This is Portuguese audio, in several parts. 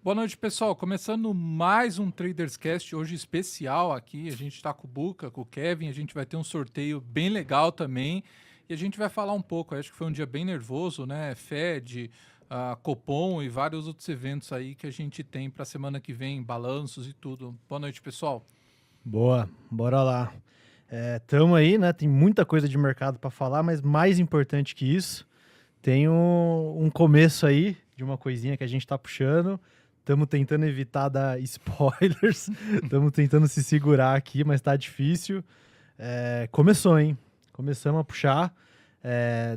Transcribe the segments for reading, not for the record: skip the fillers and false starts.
Boa noite, pessoal. Começando mais um Traders Cast, hoje especial aqui. A gente está com o Buca, com o Kevin. A gente vai ter um sorteio bem legal também. E a gente vai falar um pouco. Acho que foi um dia bem nervoso, né? Fed, Copom e vários outros eventos aí que a gente tem para a semana que vem, balanços e tudo. Boa noite, pessoal. Boa, bora lá. Tamo aí, né? Tem muita coisa de mercado para falar, mas mais importante que isso, tem um começo aí de uma coisinha que a gente tá puxando. Estamos tentando evitar dar spoilers, estamos tentando se segurar aqui, mas tá difícil. Começou, hein? Começamos a puxar.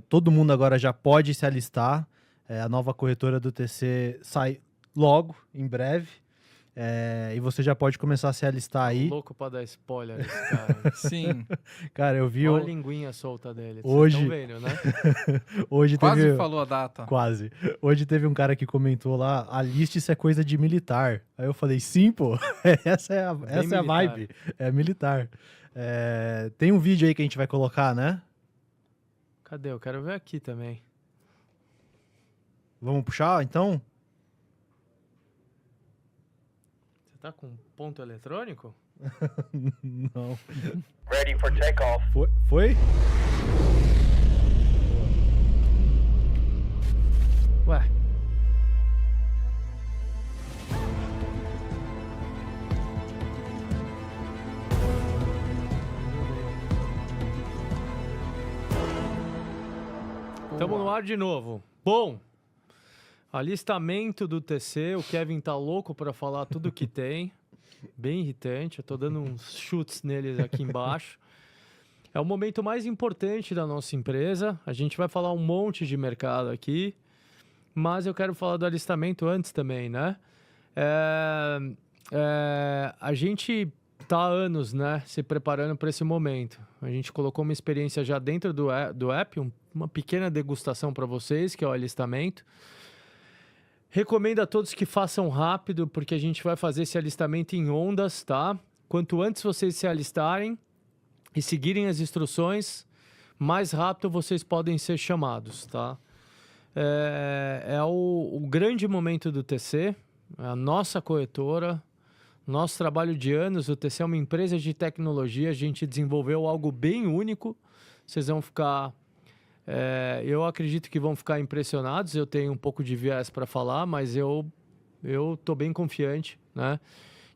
Todo mundo agora já pode se alistar. A nova corretora do TC sai logo, em breve. E você já pode começar a se alistar aí. Louco pra dar spoiler esse cara. Sim. Cara, eu vi... Olha a linguinha solta dele. Hoje... Vocês estão vendo, né? Hoje Quase teve... falou a data. Quase. Hoje teve um cara que comentou lá, aliste-se é coisa de militar. Aí eu falei, sim, pô, essa é a vibe. É militar. Tem um vídeo aí que a gente vai colocar, né? Cadê? Eu quero ver aqui também. Vamos puxar, então? Você tá com ponto eletrônico? Não. Ready for takeoff. Foi? Ué. Estamos no ar de novo. Bom, alistamento do TC. O Kevin tá louco para falar tudo que tem. Bem irritante. Eu tô dando uns chutes neles aqui embaixo. É o momento mais importante da nossa empresa. A gente vai falar um monte de mercado aqui, mas eu quero falar do alistamento antes também, né? A gente tá há anos, né, se preparando para esse momento. A gente colocou uma experiência já dentro do app, uma pequena degustação para vocês, que é o alistamento. Recomendo a todos que façam rápido, porque a gente vai fazer esse alistamento em ondas, tá? Quanto antes vocês se alistarem e seguirem as instruções, mais rápido vocês podem ser chamados, tá? É o grande momento do TC, a nossa corretora, nosso trabalho de anos. O TC é uma empresa de tecnologia, a gente desenvolveu algo bem único. Vocês vão ficar... eu acredito que vão ficar impressionados. Eu tenho um pouco de viés para falar, mas eu tô bem confiante, né?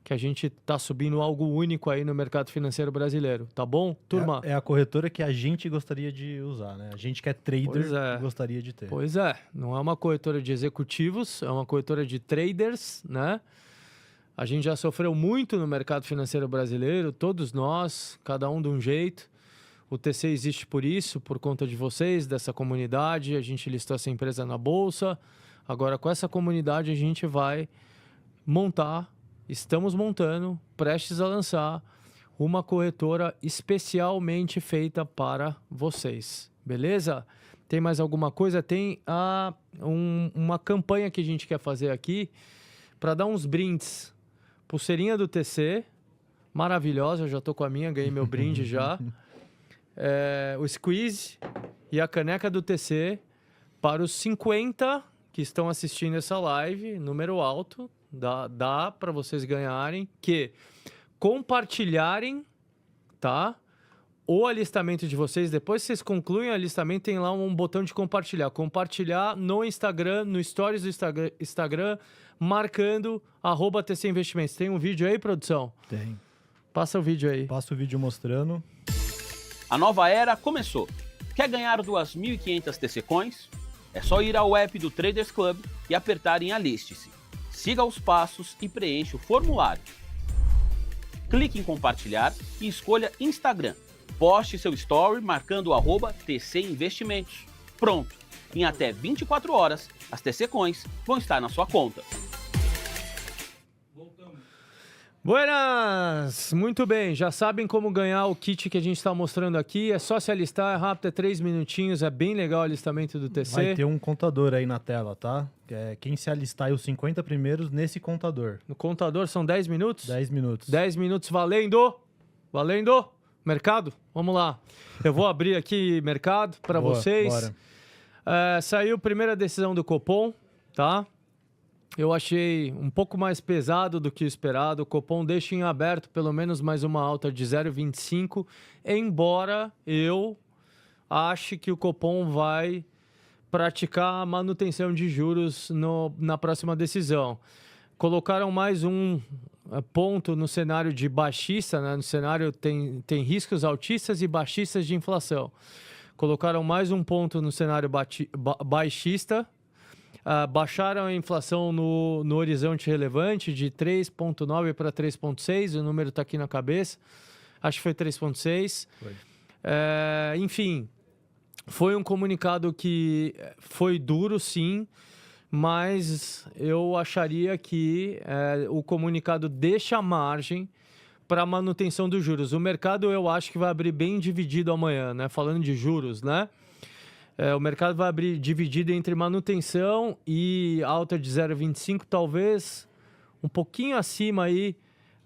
Que a gente tá subindo algo único aí no mercado financeiro brasileiro, tá bom, turma? É a corretora que a gente gostaria de usar, né? A gente que é trader gostaria de ter. Pois é, não é uma corretora de executivos, é uma corretora de traders, né? A gente já sofreu muito no mercado financeiro brasileiro, todos nós, cada um de um jeito. O TC existe por isso, por conta de vocês, dessa comunidade. A gente listou essa empresa na bolsa. Agora, com essa comunidade, a gente vai montar, estamos montando, prestes a lançar, uma corretora especialmente feita para vocês. Beleza? Tem mais alguma coisa? Tem uma campanha que a gente quer fazer aqui para dar uns brindes. Pulseirinha do TC, maravilhosa. Eu já estou com a minha, ganhei meu brinde já. O squeeze e a caneca do TC para os 50 que estão assistindo essa live, número alto, dá para vocês ganharem, que compartilharem, tá? O alistamento de vocês. Depois que vocês concluem o alistamento, tem lá um botão de compartilhar. Compartilhar no Instagram, no Stories do Instagram, marcando @TC Investimentos. Tem um vídeo aí, produção? Tem. Passa o vídeo aí. Passa o vídeo mostrando. A nova era começou. Quer ganhar 2.500 TC Coins? É só ir ao app do Traders Club e apertar em Aliste-se. Siga os passos e preencha o formulário. Clique em compartilhar e escolha Instagram. Poste seu story marcando o @TC Investimentos. Pronto! Em até 24 horas, as TC Coins vão estar na sua conta. Buenas! Muito bem, já sabem como ganhar o kit que a gente está mostrando aqui. É só se alistar, é rápido, é 3 minutinhos, é bem legal o alistamento do TC. Vai ter um contador aí na tela, tá? Quem se alistar os 50 primeiros nesse contador. No contador são 10 minutos? 10 minutos. 10 minutos valendo! Valendo! Mercado? Vamos lá. Eu vou abrir aqui mercado para vocês. Bora. Saiu a primeira decisão do Copom, tá? eu achei um pouco mais pesado do que o esperado. O Copom deixa em aberto pelo menos mais uma alta de 0,25, embora eu ache que o Copom vai praticar a manutenção de juros na próxima decisão. Colocaram mais um ponto no cenário de baixista, né? No cenário tem riscos altistas e baixistas de inflação. Colocaram mais um ponto no cenário baixista, baixaram a inflação no horizonte relevante de 3,9 para 3,6, o número está aqui na cabeça, acho que foi 3,6. Enfim, foi um comunicado que foi duro, sim, mas eu acharia que o comunicado deixa margem para a manutenção dos juros. O mercado, eu acho que vai abrir bem dividido amanhã, né? Falando de juros, né? O mercado vai abrir dividido entre manutenção e alta de 0,25, talvez um pouquinho acima aí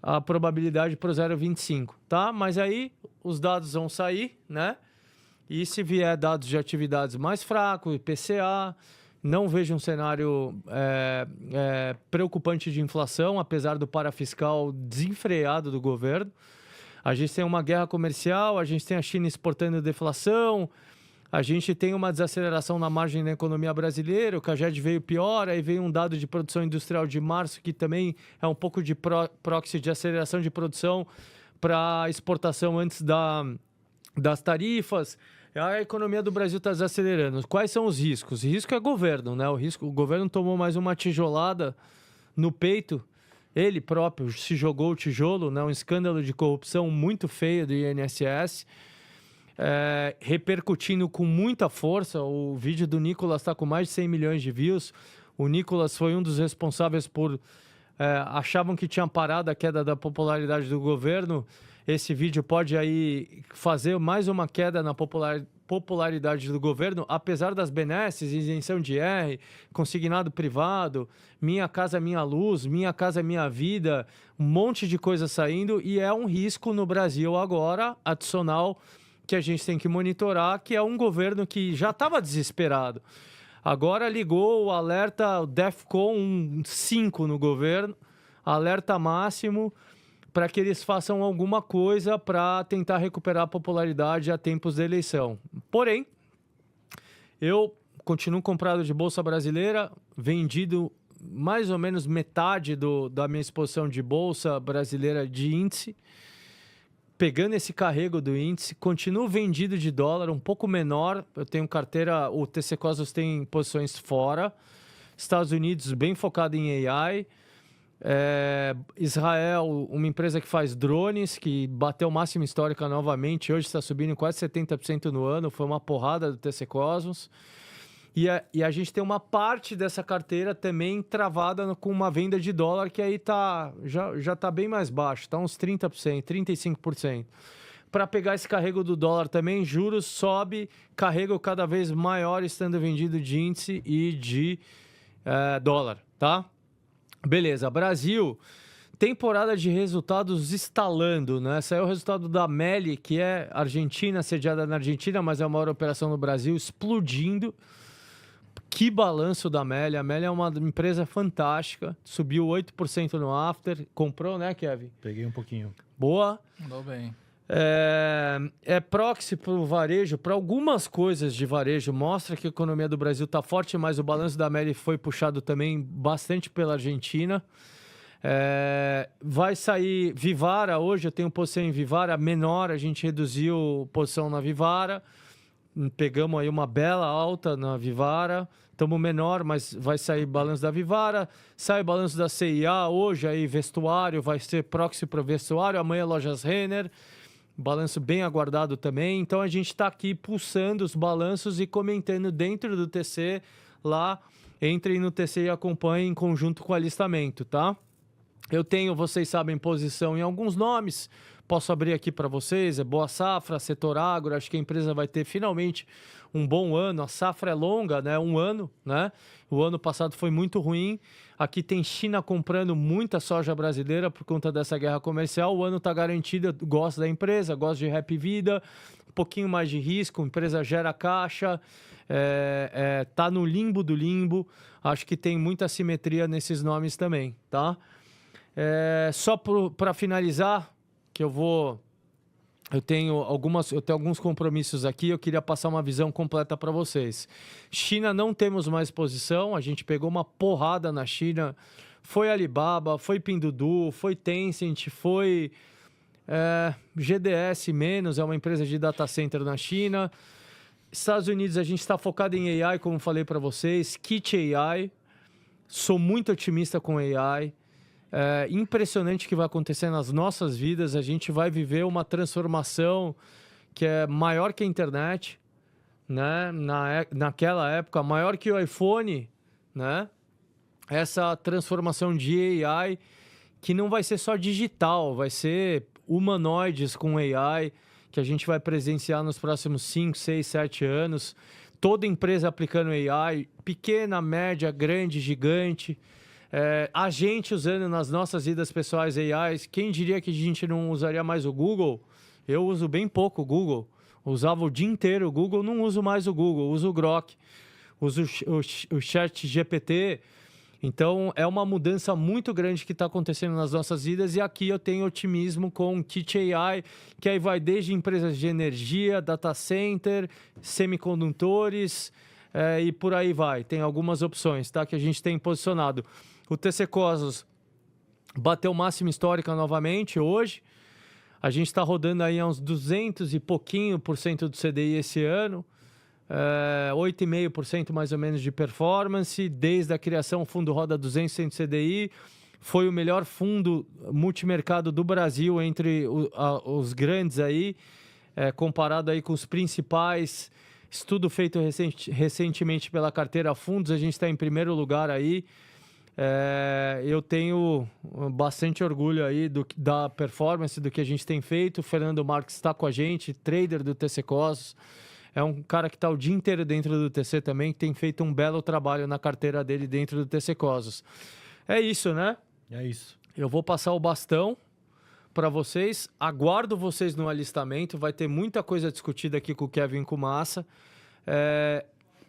a probabilidade para o 0,25, tá? Mas aí os dados vão sair, né? E se vier dados de atividades mais fracos, IPCA, não vejo um cenário preocupante de inflação, apesar do parafiscal desenfreado do governo. A gente tem uma guerra comercial, a gente tem a China exportando deflação, a gente tem uma desaceleração na margem da economia brasileira, o CAGED veio pior, aí veio um dado de produção industrial de março que também é um pouco de proxy de aceleração de produção para exportação antes das tarifas. A economia do Brasil está desacelerando. Quais são os riscos? O risco é governo, né? O governo tomou mais uma tijolada no peito. Ele próprio se jogou o tijolo, né? Um escândalo de corrupção muito feio do INSS. Repercutindo com muita força. O vídeo do Nicolas está com mais de 100 milhões de views. O Nicolas foi um dos responsáveis por... achavam que tinha parado a queda da popularidade do governo. Esse vídeo pode aí fazer mais uma queda na popularidade do governo, apesar das benesses, isenção de IR, consignado privado, Minha Casa Minha Luz, Minha Casa Minha Vida, um monte de coisa saindo, e é um risco no Brasil agora, adicional, que a gente tem que monitorar, que é um governo que já estava desesperado. Agora ligou o alerta, o DEFCON 5 no governo, alerta máximo, para que eles façam alguma coisa para tentar recuperar a popularidade a tempos da eleição. Porém, eu continuo comprado de Bolsa Brasileira, vendido mais ou menos metade da minha exposição de Bolsa Brasileira de índice, pegando esse carrego do índice, continuo vendido de dólar, um pouco menor, eu tenho carteira, o TC Cosmos tem posições fora, Estados Unidos bem focado em AI, Israel, uma empresa que faz drones, que bateu máxima histórica novamente, hoje está subindo quase 70% no ano, foi uma porrada do TC Cosmos. E a gente tem uma parte dessa carteira também travada com uma venda de dólar, que aí já está bem mais baixo, está uns 30%, 35%. Para pegar esse carrego do dólar também, juros sobe, carrego cada vez maior estando vendido de índice e de dólar, tá? Beleza, Brasil, temporada de resultados estalando, né? Saiu o resultado da Meli, que é argentina, sediada na Argentina, mas é a maior operação no Brasil, explodindo. Que balanço da Meli. A Meli é uma empresa fantástica, subiu 8% no after. Comprou, né, Kevin? Peguei um pouquinho. Boa. Mandou bem. Proxy para o varejo, para algumas coisas de varejo, mostra que a economia do Brasil está forte, mas o balanço da Meli foi puxado também bastante pela Argentina. Vai sair Vivara, hoje eu tenho posição em Vivara menor, a gente reduziu posição na Vivara, pegamos aí uma bela alta na Vivara, estamos menor, mas vai sair balanço da Vivara, sai o balanço da CIA hoje, aí vestuário, vai ser proxy para o vestuário, amanhã Lojas Renner, balanço bem aguardado também. Então a gente está aqui pulsando os balanços e comentando dentro do TC lá. Entrem no TC e acompanhem em conjunto com o alistamento, tá? Eu tenho, vocês sabem, posição em alguns nomes. Posso abrir aqui para vocês. Boa Safra, Setor Agro. Acho que a empresa vai ter finalmente um bom ano. A safra é longa, né? Um ano, né? O ano passado foi muito ruim. Aqui tem China comprando muita soja brasileira por conta dessa guerra comercial. O ano está garantido. Eu gosto da empresa, gosto de Happy Vida. pouquinho mais de risco, empresa gera caixa, tá no limbo do limbo. Acho que tem muita simetria nesses nomes também, tá? Só para finalizar, que eu tenho alguns compromissos aqui, eu queria passar uma visão completa para vocês. China não temos mais posição, a gente pegou uma porrada na China, foi Alibaba, foi Pinduoduo, foi Tencent, foi GDS menos, é uma empresa de data center na China. Estados Unidos a gente está focado em AI, como falei para vocês, Kit AI, sou muito otimista com AI. Impressionante o que vai acontecer nas nossas vidas. A gente vai viver uma transformação que é maior que a internet, né? Naquela época, maior que o iPhone, né? Essa transformação de AI que não vai ser só digital, vai ser humanoides com AI, que a gente vai presenciar nos próximos 5, 6, 7 anos. Toda empresa aplicando AI, pequena, média, grande, gigante. A gente usando nas nossas vidas pessoais AI. Quem diria que a gente não usaria mais o Google? Eu uso bem pouco o Google. Usava o dia inteiro o Google, não uso mais o Google. Uso o Grok, uso o Chat GPT. Então, é uma mudança muito grande que está acontecendo nas nossas vidas. E aqui eu tenho otimismo com o Kit AI, que aí vai desde empresas de energia, data center, semicondutores e por aí vai. Tem algumas opções, tá? Que a gente tem posicionado. O TC Cosmos bateu máxima histórica novamente hoje. A gente está rodando aí a uns 200 e pouquinho por cento do CDI esse ano. 8,5% mais ou menos de performance. Desde a criação, o fundo roda 200% de CDI. Foi o melhor fundo multimercado do Brasil entre os grandes aí, comparado aí com os principais. Estudo feito recentemente pela carteira Fundos, a gente está em primeiro lugar aí. Eu tenho bastante orgulho aí da performance, do que a gente tem feito. O Fernando Marques está com a gente, trader do TC Cosmos. É um cara que está o dia inteiro dentro do TC também, que tem feito um belo trabalho na carteira dele dentro do TC Cosmos. É isso, né? É isso. Eu vou passar o bastão para vocês. Aguardo vocês no alistamento. Vai ter muita coisa discutida aqui com o Kevin e com o Massa.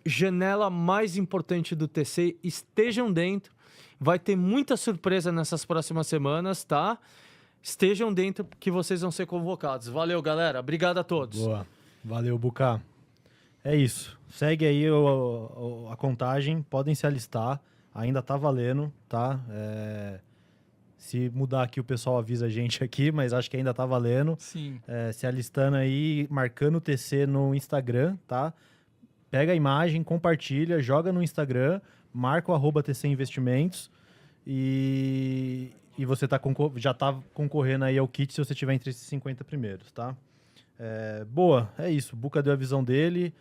Janela mais importante do TC, estejam dentro. Vai ter muita surpresa nessas próximas semanas, tá? Estejam dentro que vocês vão ser convocados. Valeu, galera. Obrigado a todos. Boa. Valeu, Bucá. É isso. Segue aí a contagem. Podem se alistar. Ainda tá valendo, tá? Se mudar aqui, o pessoal avisa a gente aqui, mas acho que ainda tá valendo. Sim. Se alistando aí, marcando o TC no Instagram, tá? Pega a imagem, compartilha, joga no Instagram, marca o @TC Investimentos e você já tá concorrendo aí ao kit se você tiver entre esses 50 primeiros, tá? Boa, é isso. O Buca deu a visão dele.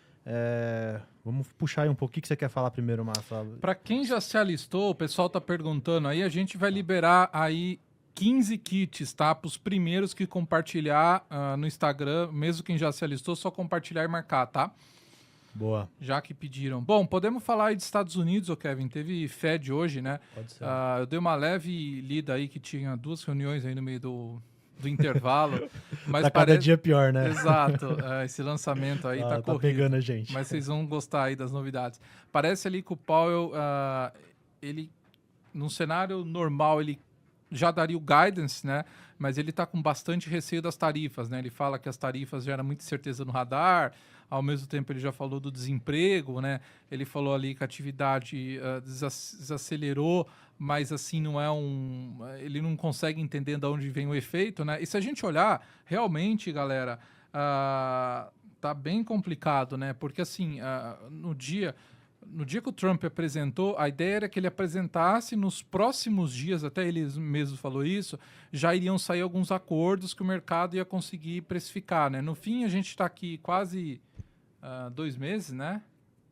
Vamos puxar aí um pouco. O que você quer falar primeiro, Massa? Para quem já se alistou, o pessoal tá perguntando aí, a gente vai liberar aí 15 kits, tá? Para os primeiros que compartilhar no Instagram, mesmo quem já se alistou, só compartilhar e marcar, tá? Boa. Já que pediram. Bom, podemos falar aí dos Estados Unidos, Kevin. Teve Fed hoje, né? Pode ser. Eu dei uma leve lida aí que tinha 2 reuniões aí no meio do intervalo. Mas tá cada dia pior, né? Exato. Esse lançamento aí tá corrido. Pegando a gente. Mas vocês vão gostar aí das novidades. Parece ali que o Powell, ele, num cenário normal, ele já daria o guidance, né? Mas ele tá com bastante receio das tarifas, né? Ele fala que as tarifas geram muita incerteza no radar. Ao mesmo tempo, ele já falou do desemprego, né? Ele falou ali que a atividade desacelerou, mas assim não é ele não consegue entender de onde vem o efeito, né? E se a gente olhar, realmente, galera, tá bem complicado, né? Porque assim, no dia que o Trump apresentou, a ideia era que ele apresentasse nos próximos dias, até ele mesmo falou isso, já iriam sair alguns acordos que o mercado ia conseguir precificar, né? No fim, a gente está aqui quase 2 meses, né?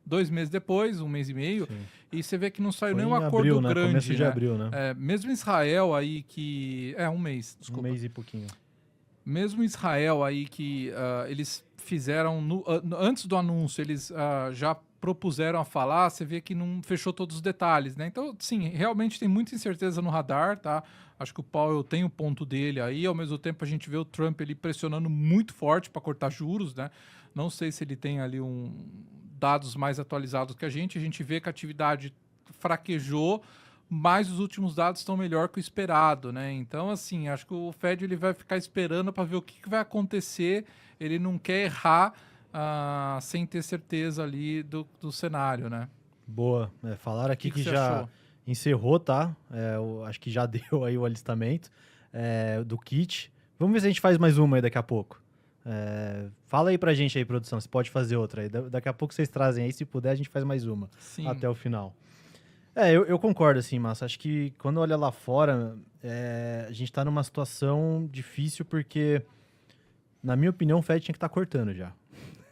2 meses depois, 1 mês e meio, Sim. E você vê que não saiu Foi nenhum em acordo abril, né? grande, Começo de né? abril, né? Mesmo Israel aí que... 1 mês, desculpa. 1 mês e pouquinho. Mesmo Israel aí que eles fizeram, antes do anúncio, eles já propuseram a falar, você vê que não fechou todos os detalhes, né? Então, sim, realmente tem muita incerteza no radar, tá? Acho que o Powell tem o ponto dele aí, ao mesmo tempo a gente vê o Trump ele pressionando muito forte para cortar juros, né? Não sei se ele tem ali dados mais atualizados que a gente vê que a atividade fraquejou, mas os últimos dados estão melhor que o esperado, né? Então, assim, acho que o Fed ele vai ficar esperando para ver o que vai acontecer, ele não quer errar sem ter certeza ali do cenário, né? Boa. Falaram aqui que você já achou? encerrou, tá? Eu acho que já deu aí o alistamento do kit. Vamos ver se a gente faz mais uma aí daqui a pouco. Fala aí pra gente aí, produção, se pode fazer outra aí. Daqui a pouco vocês trazem aí, se puder a gente faz mais uma. Sim. Até o final. Eu concordo, assim, Massa. Acho que quando olha lá fora, a gente tá numa situação difícil porque, na minha opinião, o Fed tinha que estar cortando já.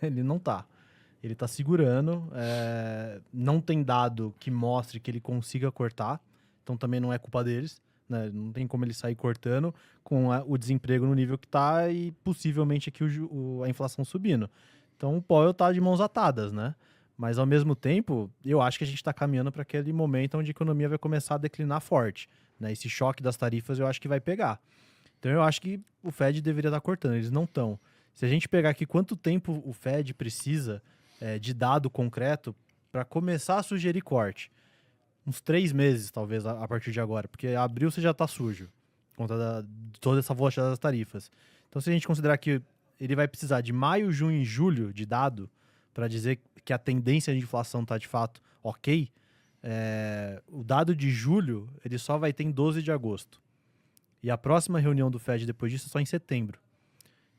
Ele não tá. Ele tá segurando. Não tem dado que mostre que ele consiga cortar. Então também não é culpa deles. Né? Não tem como ele sair cortando com o desemprego no nível que tá e possivelmente aqui a inflação subindo. Então o Powell tá de mãos atadas, né? Mas, ao mesmo tempo, eu acho que a gente está caminhando para aquele momento onde a economia vai começar a declinar forte. Né? Esse choque das tarifas eu acho que vai pegar. Então, eu acho que o Fed deveria estar cortando. Eles não estão. Se a gente pegar aqui quanto tempo o Fed precisa de dado concreto para começar a sugerir corte, uns 3 meses, talvez, a partir de agora. Porque abril você já está sujo, por conta de toda essa volatilidade das tarifas. Então, se a gente considerar que ele vai precisar de maio, junho e julho de dado para dizer que a tendência de inflação está de fato ok, o dado de julho ele só vai ter em 12 de agosto. E a próxima reunião do Fed depois disso é só em setembro.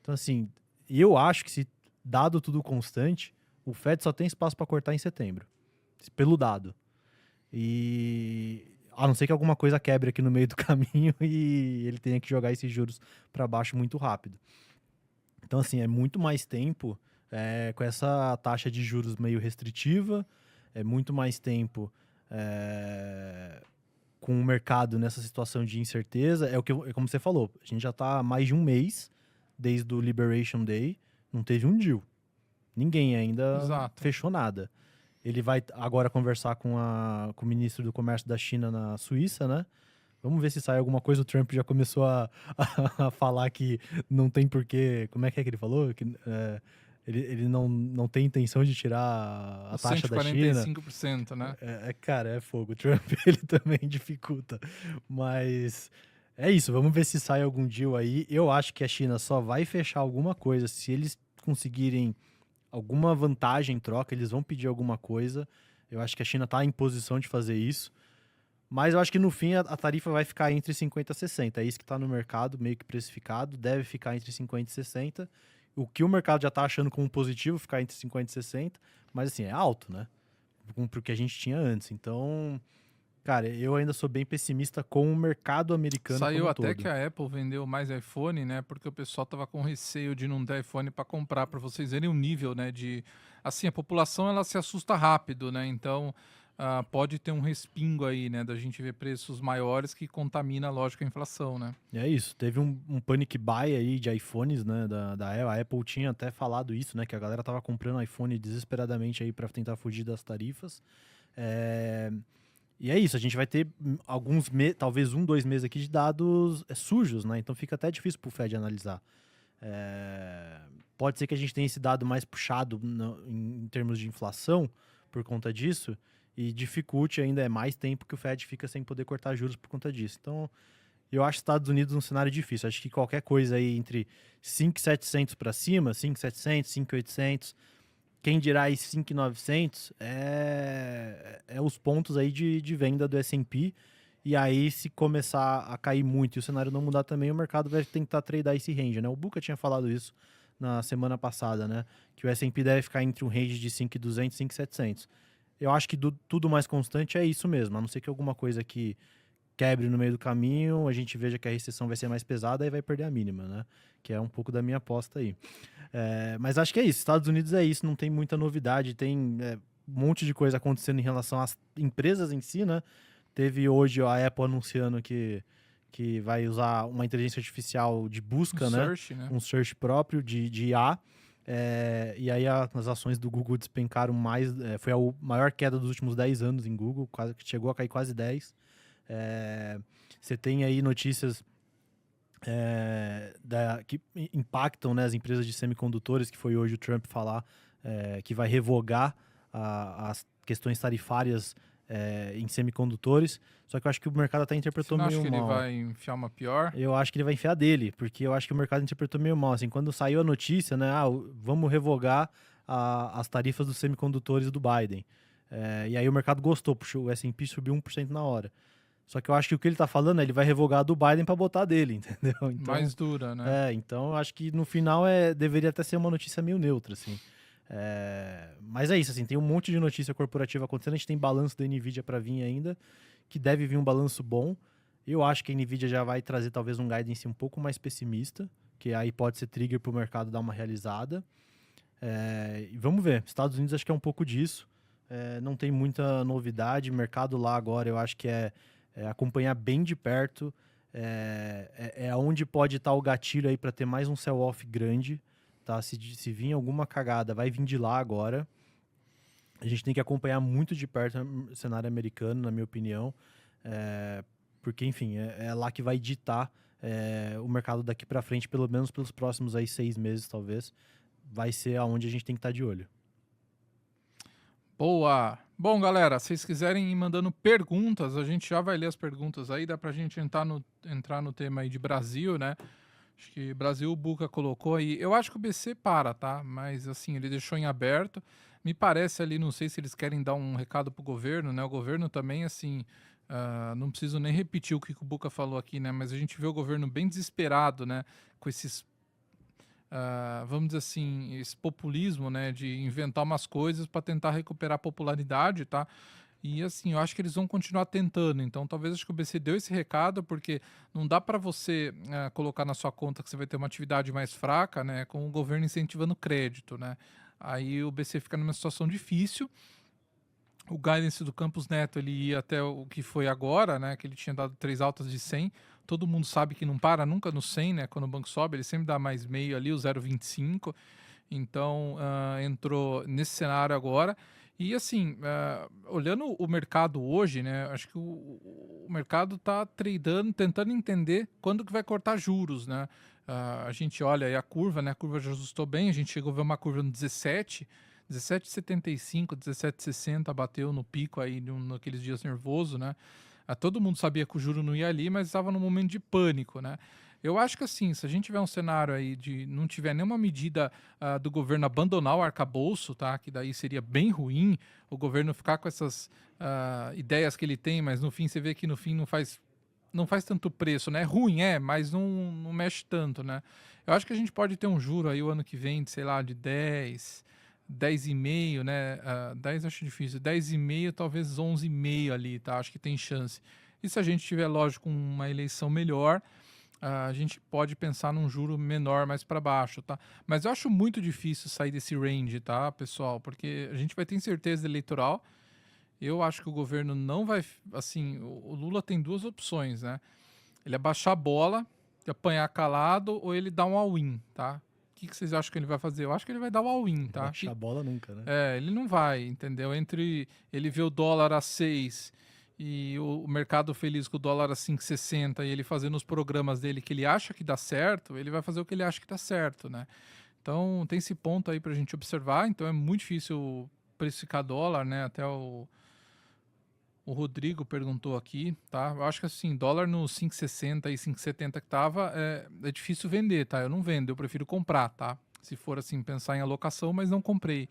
Então, assim, eu acho que se dado tudo constante, o Fed só tem espaço para cortar em setembro, pelo dado. E a não ser que alguma coisa quebre aqui no meio do caminho e ele tenha que jogar esses juros para baixo muito rápido. Então, assim, é muito mais tempo com essa taxa de juros meio restritiva, muito mais tempo com o mercado nessa situação de incerteza. Como você falou, a gente já está há mais de um mês desde o Liberation Day, não teve um deal. Ninguém ainda fechou nada. Ele vai agora conversar com o ministro do Comércio da China na Suíça, né? Vamos ver se sai alguma coisa. O Trump já começou a falar que não tem porquê... Como é que ele falou? Que ele não tem intenção de tirar a taxa da China. 145%, né? Cara, é fogo. O Trump, ele também dificulta. Mas é isso. Vamos ver se sai algum deal aí. Eu acho que a China só vai fechar alguma coisa se eles conseguirem alguma vantagem em troca. Eles vão pedir alguma coisa. Eu acho que a China está em posição de fazer isso. Mas eu acho que no fim a tarifa vai ficar entre 50 e 60. É isso que está no mercado, meio que precificado. Deve ficar entre 50 e 60. O que o mercado já está achando como positivo, ficar entre 50 e 60. Mas assim, é alto, né? Pro que a gente tinha antes. Então, cara, eu ainda sou bem pessimista com o mercado americano como Saiu um até todo. que a Apple vendeu mais iPhone, né? Porque o pessoal tava com receio de não ter iPhone para comprar, para vocês verem o nível, né? Assim, a população ela se assusta rápido, né? Então pode ter um respingo aí, né? Da gente ver preços maiores que contamina, lógico, a inflação, né? É isso. Teve um panic buy aí de iPhones, né? Da Apple. A Apple tinha até falado isso, né? Que a galera tava comprando iPhone desesperadamente aí para tentar fugir das tarifas. E é isso, a gente vai ter alguns meses, talvez 2 meses aqui de dados sujos, né? Então fica até difícil pro Fed analisar. Pode ser que a gente tenha esse dado mais puxado em termos de inflação por conta disso e dificulte ainda mais tempo que o Fed fica sem poder cortar juros por conta disso. Então, eu acho Estados Unidos um cenário difícil. Acho que qualquer coisa aí entre 5.700 para cima, 5.700, 5.800... Quem dirá aí 5.900 é os pontos aí de venda do S&P. E aí, se começar a cair muito e o cenário não mudar também, o mercado vai tentar tradear esse range, né? O Buca tinha falado isso na semana passada, né? Que o S&P deve ficar entre um range de 5.200 e 5.700. Eu acho que tudo mais constante é isso mesmo. A não ser que alguma coisa que quebre no meio do caminho, a gente veja que a recessão vai ser mais pesada e vai perder a mínima, né? Que é um pouco da minha aposta aí. Mas acho que é isso. Estados Unidos é isso, não tem muita novidade, tem um monte de coisa acontecendo em relação às empresas em si, né? Teve hoje a Apple anunciando que vai usar uma inteligência artificial de busca, Um né? search, né? Um search próprio de IA. E aí as ações do Google despencaram mais, foi a maior queda dos últimos 10 anos em Google, chegou a cair quase 10. Você tem aí notícias que impactam, né, as empresas de semicondutores, que foi hoje o Trump falar que vai revogar as questões tarifárias em semicondutores, só que eu acho que o mercado até interpretou Você não meio acha que mal. ele vai enfiar uma pior? Eu acho que ele vai enfiar dele, porque eu acho que o mercado interpretou meio mal. Assim, quando saiu a notícia, né, vamos revogar as tarifas dos semicondutores do Biden. E aí o mercado gostou, puxou, o S&P subiu 1% na hora. Só que eu acho que o que ele tá falando é ele vai revogar a do Biden para botar a dele, entendeu? Então, Mais dura, né? então eu acho que no final deveria até ser uma notícia meio neutra, assim. Mas é isso, assim, tem um monte de notícia corporativa acontecendo, a gente tem balanço da NVIDIA para vir ainda, que deve vir um balanço bom. Eu acho que a NVIDIA já vai trazer talvez um guidance um pouco mais pessimista, que aí pode ser trigger para o mercado dar uma realizada. E vamos ver, Estados Unidos acho que é um pouco disso, não tem muita novidade, mercado lá agora eu acho que é acompanhar bem de perto, onde pode estar o gatilho aí para ter mais um sell-off grande. Tá? Se vir alguma cagada, vai vir de lá agora. A gente tem que acompanhar muito de perto o cenário americano, na minha opinião, porque, enfim, é lá que vai ditar o mercado daqui para frente, pelo menos pelos próximos aí 6 meses, talvez. Vai ser aonde a gente tem que estar de olho. Boa! Bom, galera, se vocês quiserem ir mandando perguntas, a gente já vai ler as perguntas aí, dá pra gente entrar no tema aí de Brasil, né? Acho que Brasil, o Buca colocou aí. Eu acho que o BC para, tá? Mas, assim, ele deixou em aberto. Me parece ali, não sei se eles querem dar um recado pro governo, né? O governo também, assim, não preciso nem repetir o que o Buca falou aqui, né? Mas a gente vê o governo bem desesperado, né? Com esses, vamos dizer assim, esse populismo, né? De inventar umas coisas para tentar recuperar a popularidade, tá? E assim, eu acho que eles vão continuar tentando. Então, talvez acho que o BC deu esse recado, porque não dá para você colocar na sua conta que você vai ter uma atividade mais fraca, né, com o governo incentivando crédito, né? Aí o BC fica numa situação difícil. O guidance do Campos Neto, ele ia até o que foi agora, né, que ele tinha dado 3 altas de 100. Todo mundo sabe que não para nunca no 100, né? Quando o banco sobe, ele sempre dá mais meio ali, o 0,25. Então, entrou nesse cenário agora. E assim, olhando o mercado hoje, né, acho que o mercado está tradando, tentando entender quando que vai cortar juros, né? A gente olha aí a curva, né? A curva já ajustou bem, a gente chegou a ver uma curva no 17,75, 17,60, bateu no pico aí naqueles dias nervoso, né? Todo mundo sabia que o juro não ia ali, mas estava num momento de pânico, né? Eu acho que assim, se a gente tiver um cenário aí de não tiver nenhuma medida do governo abandonar o arcabouço, tá? Que daí seria bem ruim o governo ficar com essas ideias que ele tem, mas no fim você vê que no fim não faz tanto preço, né? É ruim, mas não mexe tanto, né? Eu acho que a gente pode ter um juro aí o ano que vem, sei lá, de 10,5, né? 10 acho difícil, 10,5, talvez 11,5 ali, tá? Acho que tem chance. E se a gente tiver, lógico, uma eleição melhor, a gente pode pensar num juro menor mais para baixo, tá? Mas eu acho muito difícil sair desse range, tá, pessoal? Porque a gente vai ter incerteza eleitoral. Eu acho que o governo não vai... Assim, o Lula tem 2 opções, né? Ele abaixar a bola, apanhar calado, ou ele dar um all-in, tá? O que vocês acham que ele vai fazer? Eu acho que ele vai dar o all-in, tá? Baixar a bola nunca, né? Ele não vai, entendeu? Entre ele ver o dólar a 6 e o mercado feliz com o dólar a 5,60 e ele fazendo os programas dele que ele acha que dá certo, ele vai fazer o que ele acha que dá certo, né? Então tem esse ponto aí pra gente observar. Então é muito difícil precificar dólar, né? Até o Rodrigo perguntou aqui, tá? Eu acho que assim, dólar no 5,60 e 5,70 que tava, é difícil vender, tá? Eu não vendo, eu prefiro comprar, tá? Se for assim, pensar em alocação, mas não comprei.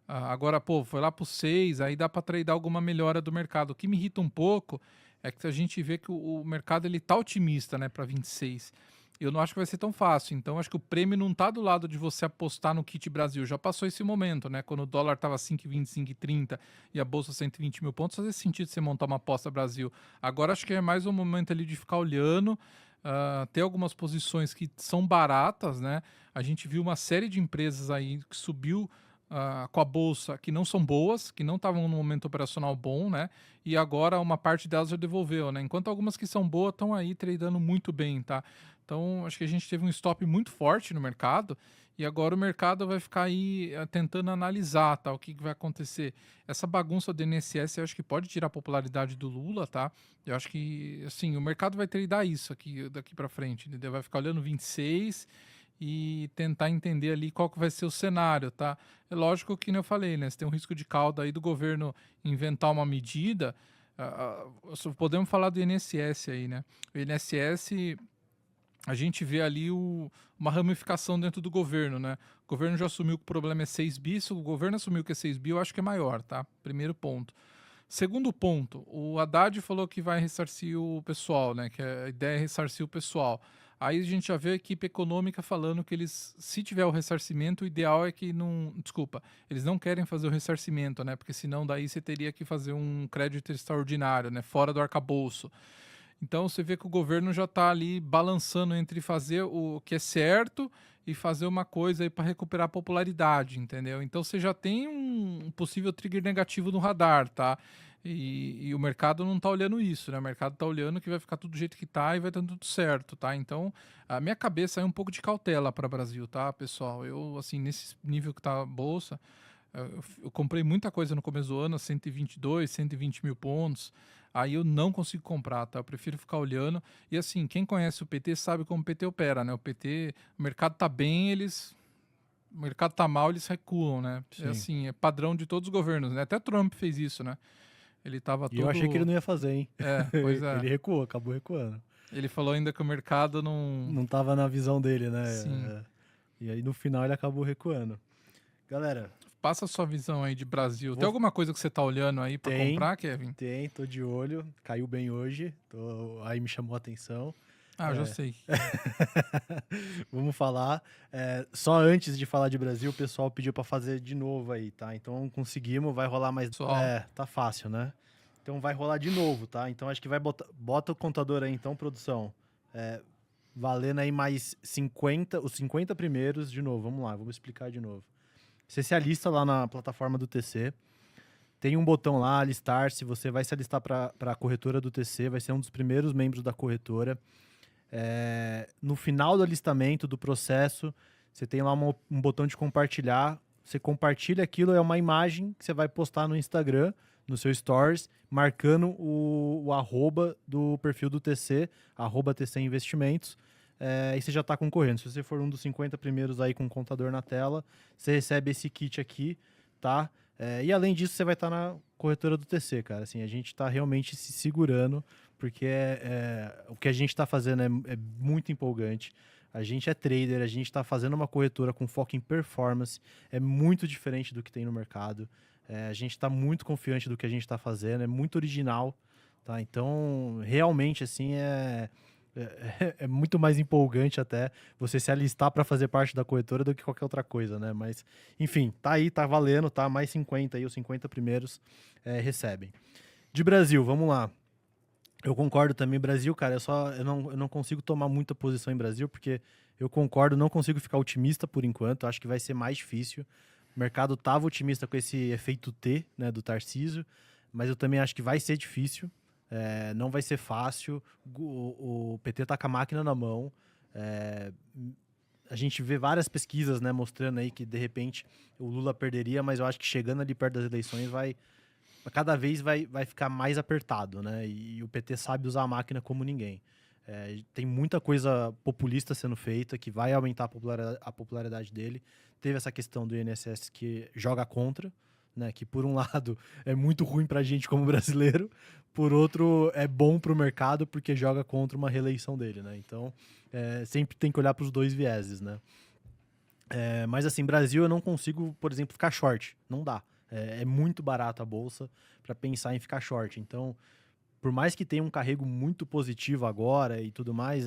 Agora, foi lá pro 6, aí dá para tradear alguma melhora do mercado. O que me irrita um pouco é que a gente vê que o mercado ele tá otimista, né, para 26. Eu não acho que vai ser tão fácil. Então, acho que o prêmio não tá do lado de você apostar no kit Brasil. Já passou esse momento, né? Quando o dólar tava 5,20, 5,30 e a bolsa 120 mil pontos, fazia sentido você montar uma aposta Brasil. Agora, acho que é mais um momento ali de ficar olhando. Ter algumas posições que são baratas, né? A gente viu uma série de empresas aí que subiu com a bolsa que não são boas, que não estavam no momento operacional bom, né? E agora uma parte delas já devolveu, né? Enquanto algumas que são boas estão aí tradando muito bem, tá? Então, acho que a gente teve um stop muito forte no mercado E agora o mercado vai ficar aí tentando analisar, tá, o que vai acontecer. Essa bagunça do INSS eu acho que pode tirar a popularidade do Lula, tá? Eu acho que, assim, o mercado vai ter que dar isso aqui, daqui para frente, entendeu? Vai ficar olhando 26 e tentar entender ali qual que vai ser o cenário, tá? É lógico que, como eu falei, né? Você tem um risco de cauda aí do governo inventar uma medida. Só podemos falar do INSS aí, né? O INSS, a gente vê ali uma ramificação dentro do governo, né? O governo já assumiu que o problema é 6 bi, se o governo assumiu que é 6 bi, eu acho que é maior, tá? Primeiro ponto. Segundo ponto, o Haddad falou que vai ressarcir o pessoal, né? Que a ideia é ressarcir o pessoal. Aí a gente já vê a equipe econômica falando que eles, se tiver o ressarcimento, o ideal é que não... Desculpa, eles não querem fazer o ressarcimento, né? Porque senão daí você teria que fazer um crédito extraordinário, né? Fora do arcabouço. Então você vê que o governo já está ali balançando entre fazer o que é certo e fazer uma coisa aí para recuperar a popularidade, entendeu? Então você já tem um possível trigger negativo no radar, tá? E o mercado não está olhando isso, né? O mercado está olhando que vai ficar tudo do jeito que está e vai dando tudo certo, tá? Então a minha cabeça é um pouco de cautela para o Brasil, tá, pessoal? Eu, assim, nesse nível que está a bolsa, eu comprei muita coisa no começo do ano, 122, 120 mil pontos. Aí eu não consigo comprar, tá? Eu prefiro ficar olhando. E assim, quem conhece o PT sabe como o PT opera, né? O PT, o mercado tá bem, o mercado tá mal, eles recuam, né? Sim. É assim, é padrão de todos os governos, né? Até Trump fez isso, né? Ele tava E eu achei que ele não ia fazer, hein? Pois é. Ele recuou, acabou recuando. Ele falou ainda que o mercado não... Não tava na visão dele, né? Sim. E aí no final ele acabou recuando. Galera, Passa a sua visão aí de Brasil. Vou- Tem alguma coisa que você tá olhando aí pra Tem. comprar, Kevin? tô de olho. Caiu bem hoje. Aí me chamou a atenção. Ah, eu já sei. Vamos falar. Só antes de falar de Brasil, o pessoal pediu para fazer de novo aí, tá? Então conseguimos, vai rolar mais. Pessoal. Tá fácil, né? Então vai rolar de novo, tá? Então acho que vai bota o contador aí, então, produção. Valendo aí mais 50, os 50 primeiros, de novo. Vamos lá, vamos explicar de novo. Você se alista lá na plataforma do TC. Tem um botão lá, alistar-se. Você vai se alistar para a corretora do TC, vai ser um dos primeiros membros da corretora. No final do alistamento do processo, você tem lá um botão de compartilhar. Você compartilha aquilo, é uma imagem que você vai postar no Instagram, no seu Stories, marcando o arroba do perfil do TC, arroba TC Investimentos. E você já está concorrendo. Se você for um dos 50 primeiros aí com o contador na tela, você recebe esse kit aqui, tá? E além disso, você vai estar na corretora do TC, cara. Assim, a gente está realmente se segurando, porque o que a gente está fazendo é muito empolgante. A gente é trader, a gente está fazendo uma corretora com foco em performance, é muito diferente do que tem no mercado. A gente está muito confiante do que a gente está fazendo, é muito original, tá? Então, realmente, assim, é muito mais empolgante até você se alistar para fazer parte da corretora do que qualquer outra coisa, né? Mas, enfim, tá aí, tá valendo, tá? Mais 50 aí, os 50 primeiros recebem. De Brasil, vamos lá. Eu concordo também, Brasil, cara, eu não consigo tomar muita posição em Brasil, porque eu concordo, não consigo ficar otimista por enquanto, acho que vai ser mais difícil. O mercado tava otimista com esse efeito T, né, do Tarcísio, mas eu também acho que vai ser difícil. Não vai ser fácil, o PT tá com a máquina na mão, a gente vê várias pesquisas, né, mostrando aí que de repente o Lula perderia, mas eu acho que chegando ali perto das eleições cada vez vai ficar mais apertado, né, e o PT sabe usar a máquina como ninguém. Tem muita coisa populista sendo feita que vai aumentar a popularidade dele. Teve essa questão do INSS que joga contra, né, que por um lado é muito ruim pra gente como brasileiro, por outro é bom pro mercado porque joga contra uma reeleição dele, né? Então, sempre tem que olhar pros dois vieses, né? Mas assim, Brasil eu não consigo, por exemplo, ficar short, não dá. É muito barato a bolsa para pensar em ficar short. Então, por mais que tenha um carrego muito positivo agora e tudo mais,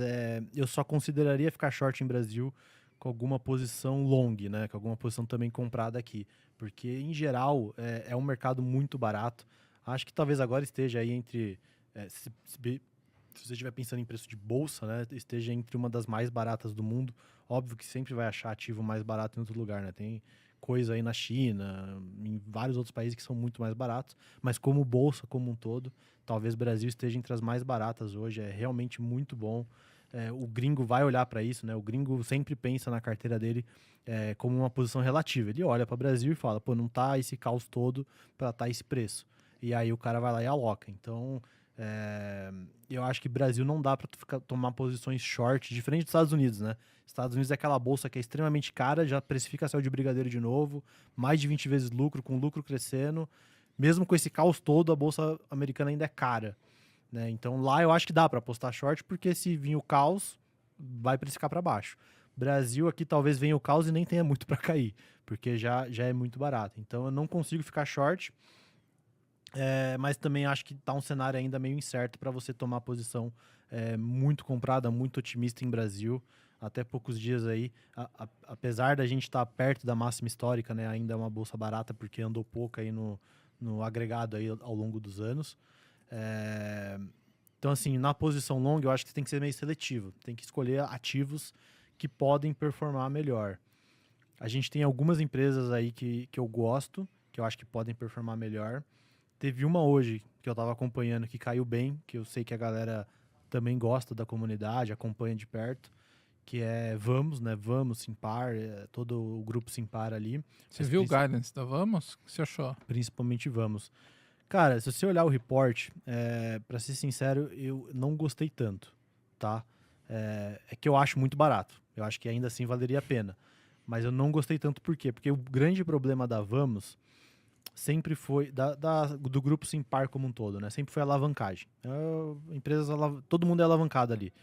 eu só consideraria ficar short em Brasil com alguma posição long, né? Com alguma posição também comprada aqui. Porque, em geral, é um mercado muito barato. Acho que talvez agora esteja aí entre... se você estiver pensando em preço de bolsa, né? Esteja entre uma das mais baratas do mundo. Óbvio que sempre vai achar ativo mais barato em outro lugar, né? Tem coisa aí na China, em vários outros países que são muito mais baratos. Mas como bolsa como um todo, talvez o Brasil esteja entre as mais baratas hoje. É realmente muito bom. o gringo vai olhar para isso, né? O gringo sempre pensa na carteira dele como uma posição relativa. Ele olha para o Brasil e fala, pô, não tá esse caos todo para tá esse preço. E aí o cara vai lá e aloca. Então, eu acho que Brasil não dá para tomar posições short, diferente dos Estados Unidos, né? Estados Unidos é aquela bolsa que é extremamente cara, já precifica céu de brigadeiro de novo, mais de 20 vezes lucro, com lucro crescendo. Mesmo com esse caos todo, a bolsa americana ainda é cara, né? Então lá eu acho que dá para apostar short, porque se vir o caos, vai precificar para baixo. Brasil aqui talvez venha o caos e nem tenha muito para cair, porque já é muito barato. Então eu não consigo ficar short, mas também acho que tá um cenário ainda meio incerto para você tomar posição muito comprada, muito otimista em Brasil. Até poucos dias aí, apesar da gente estar perto da máxima histórica, né, ainda é uma bolsa barata porque andou pouco aí no agregado aí ao longo dos anos. Então, assim, na posição longa, eu acho que você tem que ser meio seletivo. Tem que escolher ativos que podem performar melhor. A gente tem algumas empresas aí que eu gosto, que eu acho que podem performar melhor. Teve uma hoje que eu estava acompanhando que caiu bem, que eu sei que a galera também gosta da comunidade, acompanha de perto, que é Vamos, né? Vamos, Simpar, todo o grupo Simpar ali. Você viu o guidance da Vamos? O que você achou? Principalmente Vamos. Cara, se você olhar o report, para ser sincero, eu não gostei tanto, tá? É que eu acho muito barato. Eu acho que ainda assim valeria a pena. Mas eu não gostei tanto por quê? Porque o grande problema da Vamos sempre foi, do grupo Simpar como um todo, né? Sempre foi a alavancagem. Todo mundo é alavancado ali.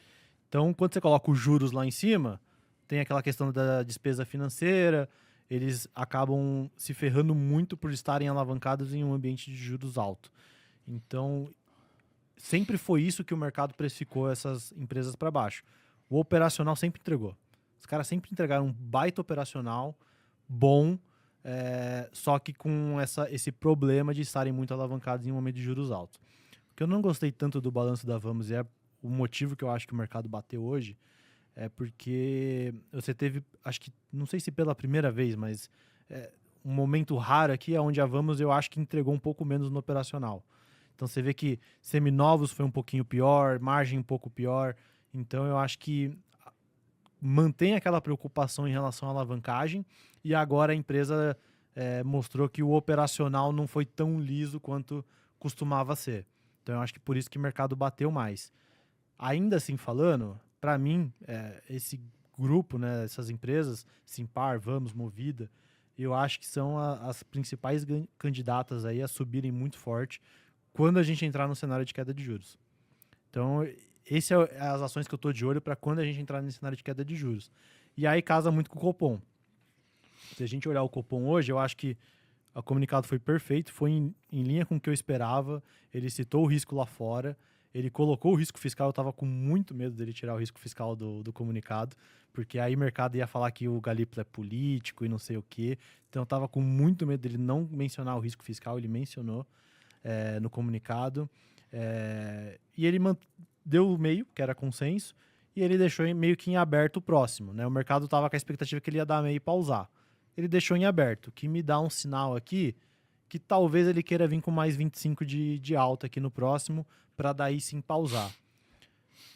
Então, quando você coloca os juros lá em cima, tem aquela questão da despesa financeira, eles acabam se ferrando muito por estarem alavancados em um ambiente de juros alto. Então, sempre foi isso que o mercado precificou essas empresas para baixo. O operacional sempre entregou. Os caras sempre entregaram um baita operacional bom, só que com esse problema de estarem muito alavancados em um momento de juros altos. O que eu não gostei tanto do balanço da Vamos o motivo que eu acho que o mercado bateu hoje é porque você teve, acho que, não sei se pela primeira vez, mas um momento raro aqui onde a Vamos eu acho que entregou um pouco menos no operacional. Então você vê que seminovos foi um pouquinho pior, margem um pouco pior. Então eu acho que mantém aquela preocupação em relação à alavancagem e agora a empresa mostrou que o operacional não foi tão liso quanto costumava ser. Então eu acho que por isso que o mercado bateu mais. Ainda assim falando, para mim, esse grupo, né, essas empresas, Simpar, Vamos, Movida, eu acho que são as principais candidatas aí a subirem muito forte quando a gente entrar no cenário de queda de juros. Então, essas são as ações que eu estou de olho para quando a gente entrar nesse cenário de queda de juros. E aí casa muito com o Copom. Se a gente olhar o Copom hoje, eu acho que o comunicado foi perfeito, foi em linha com o que eu esperava, ele citou o risco lá fora, ele colocou o risco fiscal, eu estava com muito medo dele tirar o risco fiscal do comunicado, porque aí o mercado ia falar que o Galípolo é político e não sei o quê. Então eu estava com muito medo dele não mencionar o risco fiscal, ele mencionou no comunicado. E ele deu o meio, que era consenso, e ele deixou meio que em aberto o próximo, né? O mercado estava com a expectativa que ele ia dar meio e pausar. Ele deixou em aberto, que me dá um sinal aqui que talvez ele queira vir com mais 25 de alta aqui no próximo, para daí sim pausar.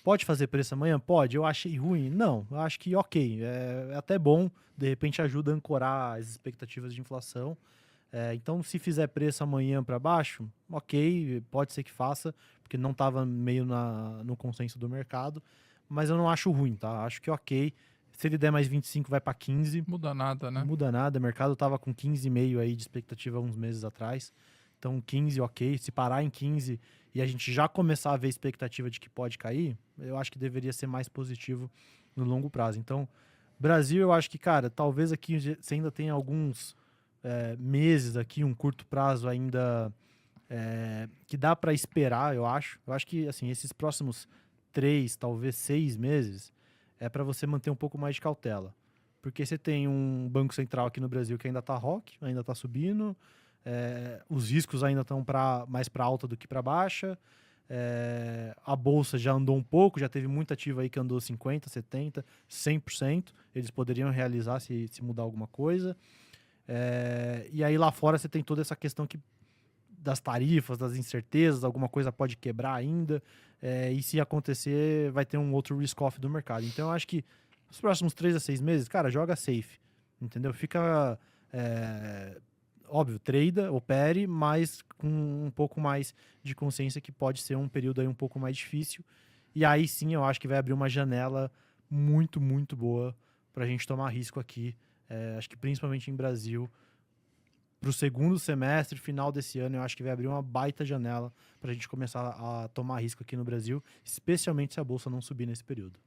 Pode fazer preço amanhã? Pode. Eu achei ruim? Não. Eu acho que ok. É até bom. De repente ajuda a ancorar as expectativas de inflação. Então, se fizer preço amanhã para baixo, ok. Pode ser que faça, porque não estava meio no consenso do mercado. Mas eu não acho ruim, tá? Acho que ok. Se ele der mais 25, vai para 15. Muda nada, né? Não muda nada. O mercado estava com 15,5 aí de expectativa uns meses atrás. Então, 15, ok. Se parar em 15 e a gente já começar a ver expectativa de que pode cair, eu acho que deveria ser mais positivo no longo prazo. Então, Brasil, eu acho que, cara, talvez aqui você ainda tenha alguns meses aqui, um curto prazo ainda que dá para esperar, eu acho. Eu acho que, assim, esses próximos 3, talvez 6 meses, é para você manter um pouco mais de cautela. Porque você tem um Banco Central aqui no Brasil que ainda tá rock, ainda tá subindo, os riscos ainda estão mais para alta do que para baixa, a bolsa já andou um pouco, já teve muita ativa aí que andou 50%, 70%, 100%, eles poderiam realizar se mudar alguma coisa. E aí lá fora você tem toda essa questão que das tarifas, das incertezas, alguma coisa pode quebrar ainda, e se acontecer, vai ter um outro risk-off do mercado. Então, eu acho que os próximos 3 a 6 meses, cara, joga safe, entendeu? Fica, óbvio, trada, opere, mas com um pouco mais de consciência que pode ser um período aí um pouco mais difícil. E aí sim, eu acho que vai abrir uma janela muito, muito boa para a gente tomar risco aqui. Acho que principalmente em Brasil, para o segundo semestre, final desse ano, eu acho que vai abrir uma baita janela para a gente começar a tomar risco aqui no Brasil, especialmente se a bolsa não subir nesse período.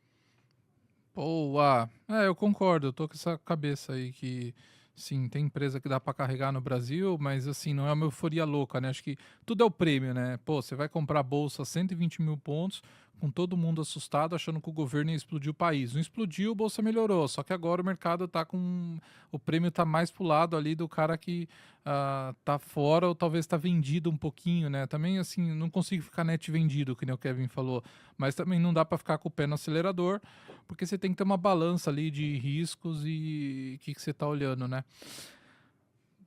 Boa! Eu concordo, eu tô com essa cabeça aí que, sim, tem empresa que dá para carregar no Brasil, mas assim, não é uma euforia louca, né? Acho que tudo é o prêmio, né? Pô, você vai comprar a bolsa 120 mil pontos, com todo mundo assustado, achando que o governo ia explodir o país. Não explodiu, a bolsa melhorou, só que agora o mercado tá com... O prêmio tá mais pro lado ali do cara que tá fora ou talvez tá vendido um pouquinho, né? Também, assim, não consigo ficar net vendido, que nem o Kevin falou, mas também não dá para ficar com o pé no acelerador, porque você tem que ter uma balança ali de riscos e o que você tá olhando, né?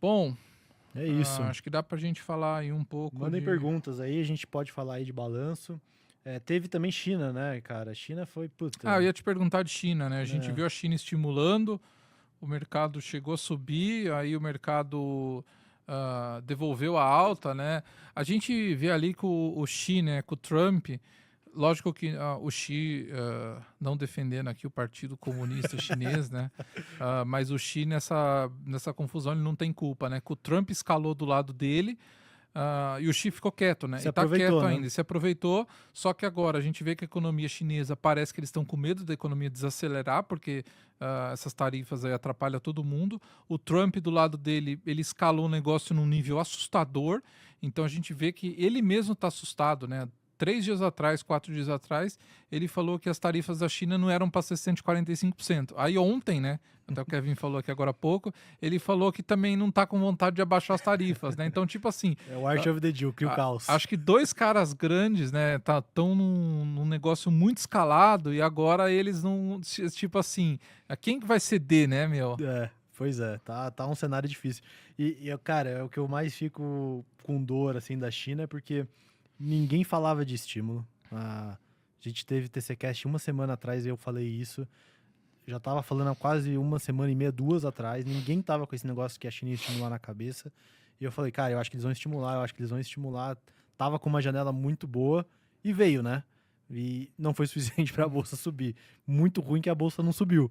Bom, É isso. acho que dá pra gente falar aí um pouco Mandem de... perguntas aí, a gente pode falar aí de balanço. Teve também China, né, cara? China foi, puta... eu ia te perguntar de China, né? A gente É. viu a China estimulando, o mercado chegou a subir, aí o mercado devolveu a alta, né? A gente vê ali que o Xi, né, com o Trump, lógico que o Xi, não defendendo aqui o Partido Comunista Chinês, né? Mas o Xi nessa confusão ele não tem culpa, né? Que o Trump escalou do lado dele, e o Xi ficou quieto, né? Se E tá aproveitou, quieto né? ainda, se aproveitou, só que agora a gente vê que a economia chinesa parece que eles estão com medo da economia desacelerar, porque essas tarifas aí atrapalham todo mundo. O Trump, do lado dele, ele escalou o negócio num nível assustador, então a gente vê que ele mesmo está assustado, né? 3 dias atrás, 4 dias atrás, ele falou que as tarifas da China não eram para ser 145%. Aí ontem, né, até o Kevin falou aqui agora há pouco, ele falou que também não tá com vontade de abaixar as tarifas, né? Então, tipo assim... É o Art of the Deal, cria o caos. Acho que 2 caras grandes, né, tão num negócio muito escalado e agora eles não... Tipo assim, quem que vai ceder, né, meu? Pois é, tá um cenário difícil. Cara, o que eu mais fico com dor, assim, da China é porque ninguém falava de estímulo. A gente teve TCCast uma semana atrás e eu falei isso. Já tava falando há quase uma semana e meia, 2 atrás. Ninguém tava com esse negócio que a China ia estimular na cabeça. E eu falei, cara, eu acho que eles vão estimular, Tava com uma janela muito boa e veio, né? E não foi suficiente para a bolsa subir. Muito ruim que a bolsa não subiu,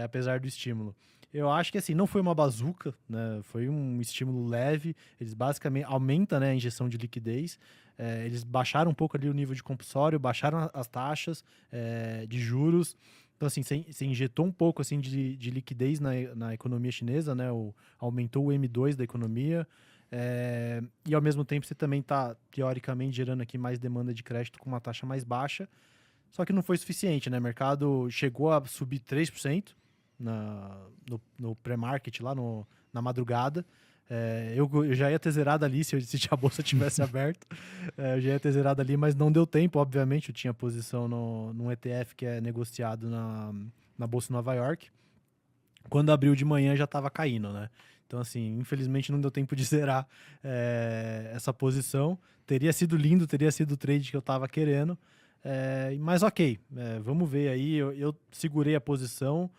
apesar do estímulo. Eu acho que assim, não foi uma bazuca, né? Foi um estímulo leve. Eles basicamente aumentam, né, a injeção de liquidez. Eles baixaram um pouco ali o nível de compulsório, baixaram as taxas de juros. Então, assim, você injetou um pouco assim, de liquidez na economia chinesa, né? Aumentou o M2 da economia. E ao mesmo tempo você também está, teoricamente, gerando aqui mais demanda de crédito com uma taxa mais baixa. Só que não foi suficiente, né? O mercado chegou a subir 3% no pré-market, lá na madrugada. Eu já ia ter zerado ali se a bolsa tivesse aberto. Eu já ia ter zerado ali, mas não deu tempo, obviamente. Eu tinha posição num ETF que é negociado na Bolsa de Nova York. Quando abriu de manhã já estava caindo, né? Então, assim, infelizmente não deu tempo de zerar essa posição. Teria sido lindo, teria sido o trade que eu estava querendo. Mas ok, vamos ver aí. Eu segurei a posição.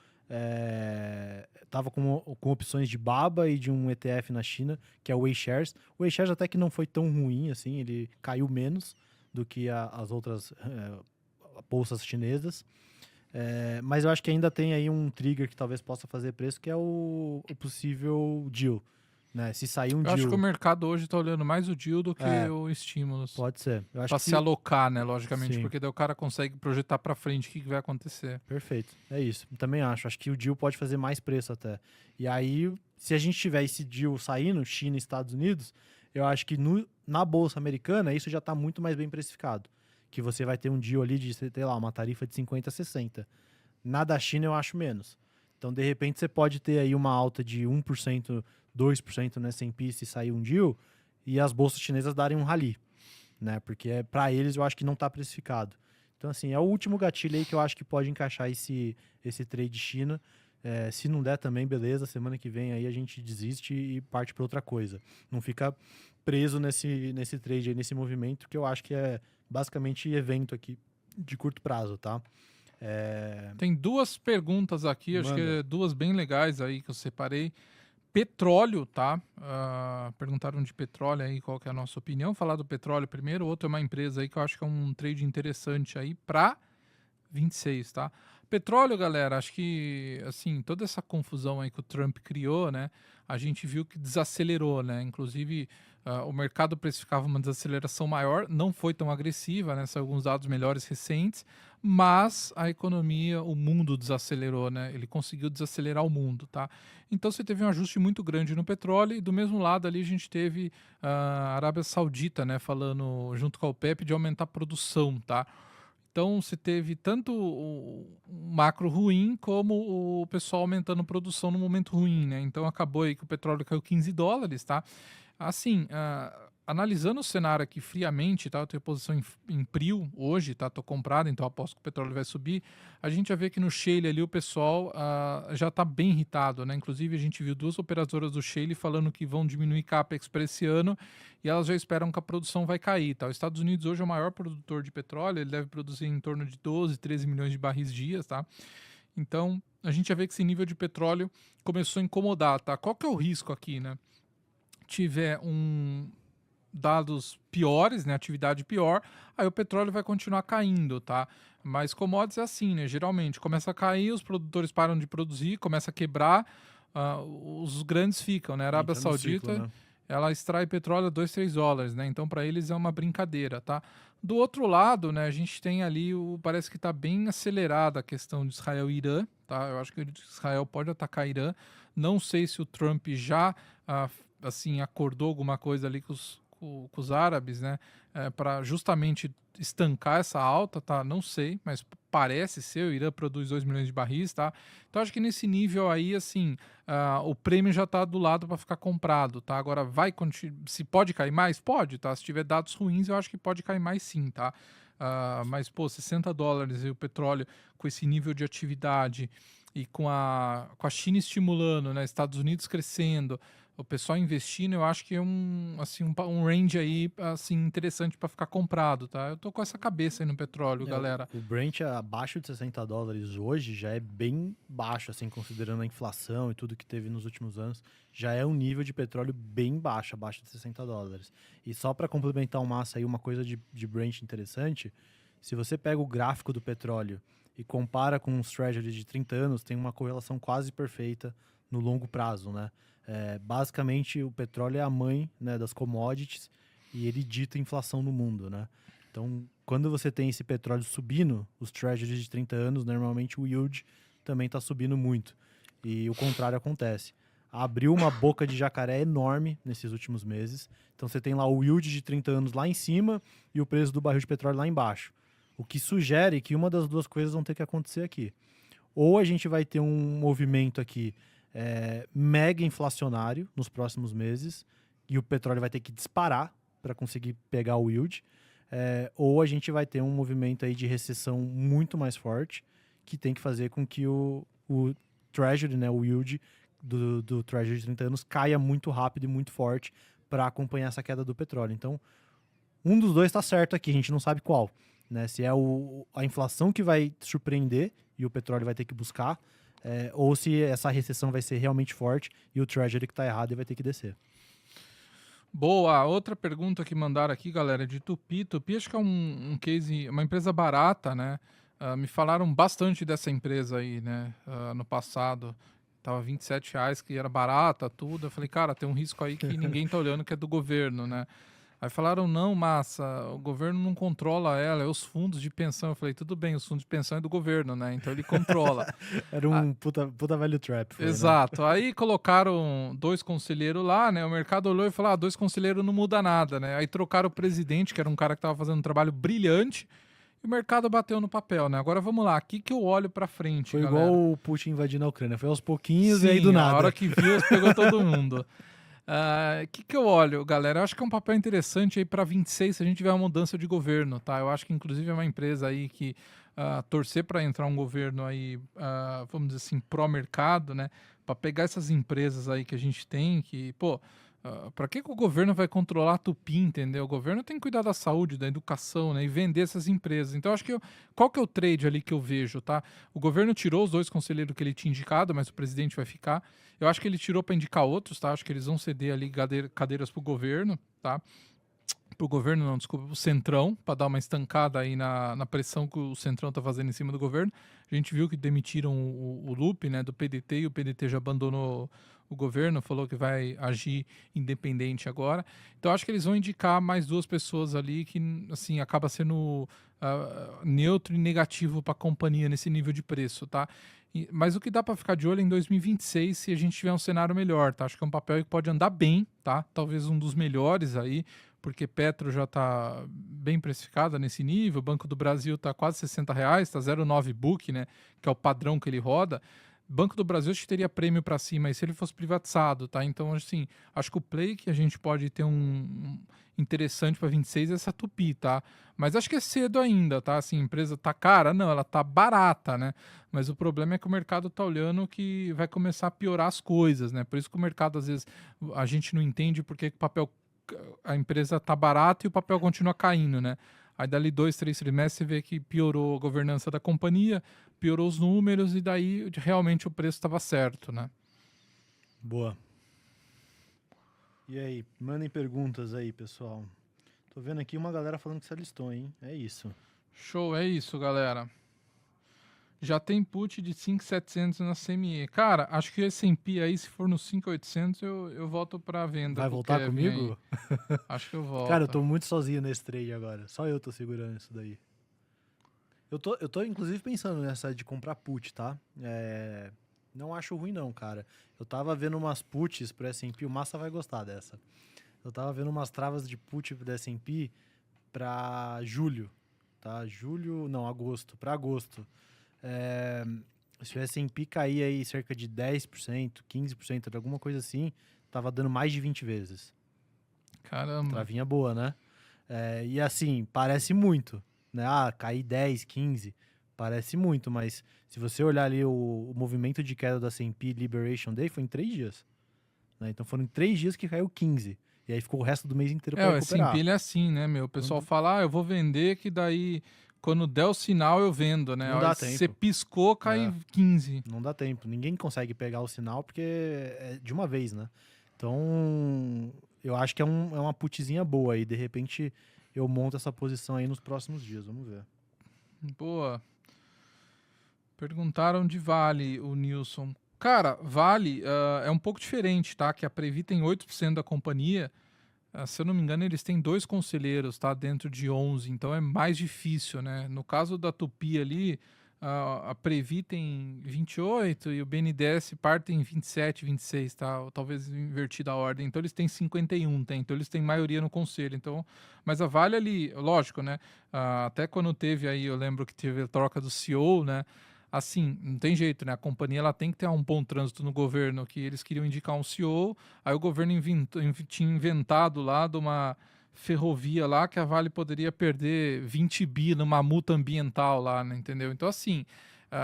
Tava com opções de BABA e de um ETF na China, que é o A-Shares. O A-Shares até que não foi tão ruim, assim, ele caiu menos do que as outras bolsas chinesas. Mas eu acho que ainda tem aí um trigger que talvez possa fazer preço, que é o possível deal. Né? Se sair um Eu deal... acho que o mercado hoje tá olhando mais o deal do que o estímulos. Pode ser. Eu acho Pra que se alocar, né, logicamente, Sim. porque daí o cara consegue projetar pra frente o que vai acontecer. Perfeito, é isso. Também acho. Acho que o deal pode fazer mais preço até. E aí, se a gente tiver esse deal saindo, China e Estados Unidos, eu acho que na Bolsa Americana isso já está muito mais bem precificado. Que você vai ter um deal ali de, sei lá, uma tarifa de 50 a 60. Na da China eu acho menos. Então, de repente, você pode ter aí uma alta de 1%, 2% no S&P se sair um deal e as bolsas chinesas darem um rally. Né? Porque para eles eu acho que não está precificado. Então, assim, é o último gatilho aí que eu acho que pode encaixar esse trade China. Se não der também, beleza, semana que vem aí a gente desiste e parte para outra coisa. Não fica preso nesse trade aí, nesse movimento, que eu acho que é basicamente evento aqui de curto prazo, tá? Tem duas perguntas aqui, acho que Manda. duas bem legais aí que eu separei. Petróleo, tá? Perguntaram de petróleo aí, qual que é a nossa opinião. Falar do petróleo primeiro, outro é uma empresa aí que eu acho que é um trade interessante aí para 26, tá? Petróleo, galera, acho que, assim, toda essa confusão aí que o Trump criou, né? A gente viu que desacelerou, né? Inclusive, o mercado precificava uma desaceleração maior, não foi tão agressiva, né? São alguns dados melhores recentes, mas a economia, o mundo desacelerou, né? Ele conseguiu desacelerar o mundo, tá? Então você teve um ajuste muito grande no petróleo e do mesmo lado ali a gente teve a Arábia Saudita, né? Falando junto com a OPEP de aumentar a produção, tá? Então você teve tanto o macro ruim como o pessoal aumentando produção no momento ruim, né? Então acabou aí que o petróleo caiu $15, tá? Assim, analisando o cenário aqui friamente, tá? Eu tenho posição em PRIO hoje, tá? Tô comprado, então aposto que o petróleo vai subir. A gente já vê que no shale ali o pessoal já tá bem irritado, né? Inclusive a gente viu duas operadoras do shale falando que vão diminuir capex para esse ano e elas já esperam que a produção vai cair, tá? Os Estados Unidos hoje é o maior produtor de petróleo, ele deve produzir em torno de 12, 13 milhões de barris dias, tá? Então, a gente já vê que esse nível de petróleo começou a incomodar, tá? Qual que é o risco aqui, né? Tiver dados piores, né, atividade pior, aí o petróleo vai continuar caindo, tá? Mas commodities é assim, né? Geralmente começa a cair, os produtores param de produzir, começa a quebrar, os grandes ficam, né? A Arábia Entra no Saudita, ciclo, né? ela extrai petróleo a $2, $3, né? Então para eles é uma brincadeira, tá? Do outro lado, né, a gente tem ali parece que está bem acelerada a questão de Israel e Irã, tá? Eu acho que Israel pode atacar Irã. Não sei se o Trump já assim acordou alguma coisa ali com os árabes, né, para justamente estancar essa alta, tá? Não sei, mas parece ser, o Irã produz 2 milhões de barris, tá? Então acho que nesse nível aí, assim, o prêmio já tá do lado para ficar comprado, tá? Agora se pode cair mais? Pode, tá? Se tiver dados ruins, eu acho que pode cair mais sim, tá? Mas, pô, $60 e o petróleo com esse nível de atividade e com a China estimulando, né, Estados Unidos crescendo, o pessoal investindo, eu acho que é um range aí assim, interessante para ficar comprado, tá? Eu tô com essa cabeça aí no petróleo, galera. O Brent abaixo de $60 hoje já é bem baixo, assim, considerando a inflação e tudo que teve nos últimos anos. Já é um nível de petróleo bem baixo, abaixo de $60. E só para complementar o massa aí, uma coisa de Brent interessante, se você pega o gráfico do petróleo e compara com os treasuries de 30 anos, tem uma correlação quase perfeita no longo prazo, né? Basicamente, o petróleo é a mãe, né, das commodities e ele dita a inflação no mundo, né? Então, quando você tem esse petróleo subindo, os treasuries de 30 anos, normalmente o yield também está subindo muito. E o contrário acontece. Abriu uma boca de jacaré enorme nesses últimos meses. Então, você tem lá o yield de 30 anos lá em cima e o preço do barril de petróleo lá embaixo. O que sugere que uma das duas coisas vão ter que acontecer aqui. Ou a gente vai ter um movimento aqui mega inflacionário nos próximos meses e o petróleo vai ter que disparar para conseguir pegar o yield, ou a gente vai ter um movimento aí de recessão muito mais forte que tem que fazer com que o Treasury, né, o yield do Treasury de 30 anos caia muito rápido e muito forte para acompanhar essa queda do petróleo. Então, um dos dois está certo aqui, a gente não sabe qual, né? Se é a inflação que vai surpreender e o petróleo vai ter que buscar, ou se essa recessão vai ser realmente forte e o Treasury que está errado e vai ter que descer. Boa, outra pergunta que mandaram aqui, galera, é de Tupi. Tupi acho que é um case, uma empresa barata, né? Me falaram bastante dessa empresa aí, né? No passado, tava R$27, que era barata, tudo. Eu falei, cara, tem um risco aí que ninguém tá olhando, que é do governo, né? Aí falaram, não, massa, o governo não controla ela, é os fundos de pensão. Eu falei, tudo bem, os fundos de pensão é do governo, né? Então ele controla. Era um puta value trap. Exato. Né? Aí colocaram 2 conselheiros lá, né? O mercado olhou e falou, 2 conselheiros não muda nada, né? Aí trocaram o presidente, que era um cara que tava fazendo um trabalho brilhante, e o mercado bateu no papel, né? Agora vamos lá, aqui que eu olho pra frente, Foi galera. igual o Putin invadindo a Ucrânia, foi aos pouquinhos. Sim, e aí do nada. A hora que viu, pegou todo mundo. Que eu olho, galera? Eu acho que é um papel interessante aí para 26 se a gente tiver uma mudança de governo, tá? Eu acho que inclusive é uma empresa aí que torcer para entrar um governo aí, vamos dizer assim, pró-mercado, né? Para pegar essas empresas aí que a gente tem, que, pô, para que o governo vai controlar a Tupi, entendeu? O governo tem que cuidar da saúde, da educação, né? E vender essas empresas. Então, acho que qual que é o trade ali que eu vejo, tá? O governo tirou os 2 conselheiros que ele tinha indicado, mas o presidente vai ficar. Eu acho que ele tirou para indicar outros, tá? Acho que eles vão ceder ali cadeiras pro governo, tá? Pro governo, não, desculpa, pro Centrão, para dar uma estancada aí na pressão que o Centrão tá fazendo em cima do governo. A gente viu que demitiram o Lupe, né, do PDT, e o PDT já abandonou o governo, falou que vai agir independente agora. Então, acho que eles vão indicar mais 2 pessoas ali que, assim, acaba sendo neutro e negativo para a companhia nesse nível de preço, tá? Mas o que dá para ficar de olho é em 2026, se a gente tiver um cenário melhor, tá? Acho que é um papel que pode andar bem, tá? Talvez um dos melhores aí, porque Petro já está bem precificada nesse nível, o Banco do Brasil está quase R$60, está 0,9 book, né, que é o padrão que ele roda. Banco do Brasil acho que teria prêmio para cima, e se ele fosse privatizado, tá? Então, assim, acho que o play que a gente pode ter um interessante para 26 é essa Tupi, tá? Mas acho que é cedo ainda, tá? Assim, a empresa tá cara? Não, ela tá barata, né? Mas o problema é que o mercado tá olhando que vai começar a piorar as coisas, né? Por isso que o mercado, às vezes, a gente não entende porque o papel, a empresa tá barata e o papel continua caindo, né? Aí dali 2, 3 trimestres você vê que piorou a governança da companhia, piorou os números e daí realmente o preço estava certo, né? Boa. E aí, mandem perguntas aí, pessoal. Tô vendo aqui uma galera falando que você listou, hein? É isso. Show, é isso, galera. Já tem put de 5.700 na CME. Cara, acho que o S&P aí, se for no 5.800, eu volto pra venda. Vai voltar comigo? Acho que eu volto. Cara, eu tô muito sozinho nesse trade agora. Só eu tô segurando isso daí. Eu tô inclusive pensando nessa de comprar put, tá? Não acho ruim não, cara. Eu tava vendo umas puts pro S&P, o Massa vai gostar dessa. Eu tava vendo umas travas de put pro S&P pra julho, tá? Agosto. Pra agosto. Se o S&P cair aí cerca de 10%, 15%, alguma coisa assim, tava dando mais de 20 vezes. Caramba. Travinha boa, né? E assim, parece muito, né? Cair 10, 15, parece muito, mas se você olhar ali o movimento de queda da S&P Liberation Day foi em 3 dias. Né? Então foram em 3 dias que caiu 15. E aí ficou o resto do mês inteiro para recuperar. O S&P ele é assim, né, meu? O pessoal fala, eu vou vender, que daí quando der o sinal eu vendo, né? Não dá tempo. Você piscou, cai 15. Não dá tempo. Ninguém consegue pegar o sinal porque é de uma vez, né? Então, eu acho que é uma putzinha boa aí. De repente, eu monto essa posição aí nos próximos dias. Vamos ver. Boa. Perguntaram de Vale, o Nilson. Cara, Vale é um pouco diferente, tá? Que a Previ tem 8% da companhia. Se eu não me engano, eles têm 2 conselheiros, tá? Dentro de 11, então é mais difícil, né? No caso da Tupi ali, a Previ tem 28 e o BNDES Par tem 27, 26, tá? Ou talvez invertida a ordem. Então eles têm 51, tem. Então eles têm maioria no conselho. Então, mas a Vale ali, lógico, né? Até quando teve aí, eu lembro que teve a troca do CEO, né? Assim, não tem jeito, né? A companhia ela tem que ter um bom trânsito no governo, que eles queriam indicar um CEO, aí o governo tinha inventado lá de uma ferrovia lá que a Vale poderia perder 20 bi numa multa ambiental lá, né? Entendeu? Então, assim,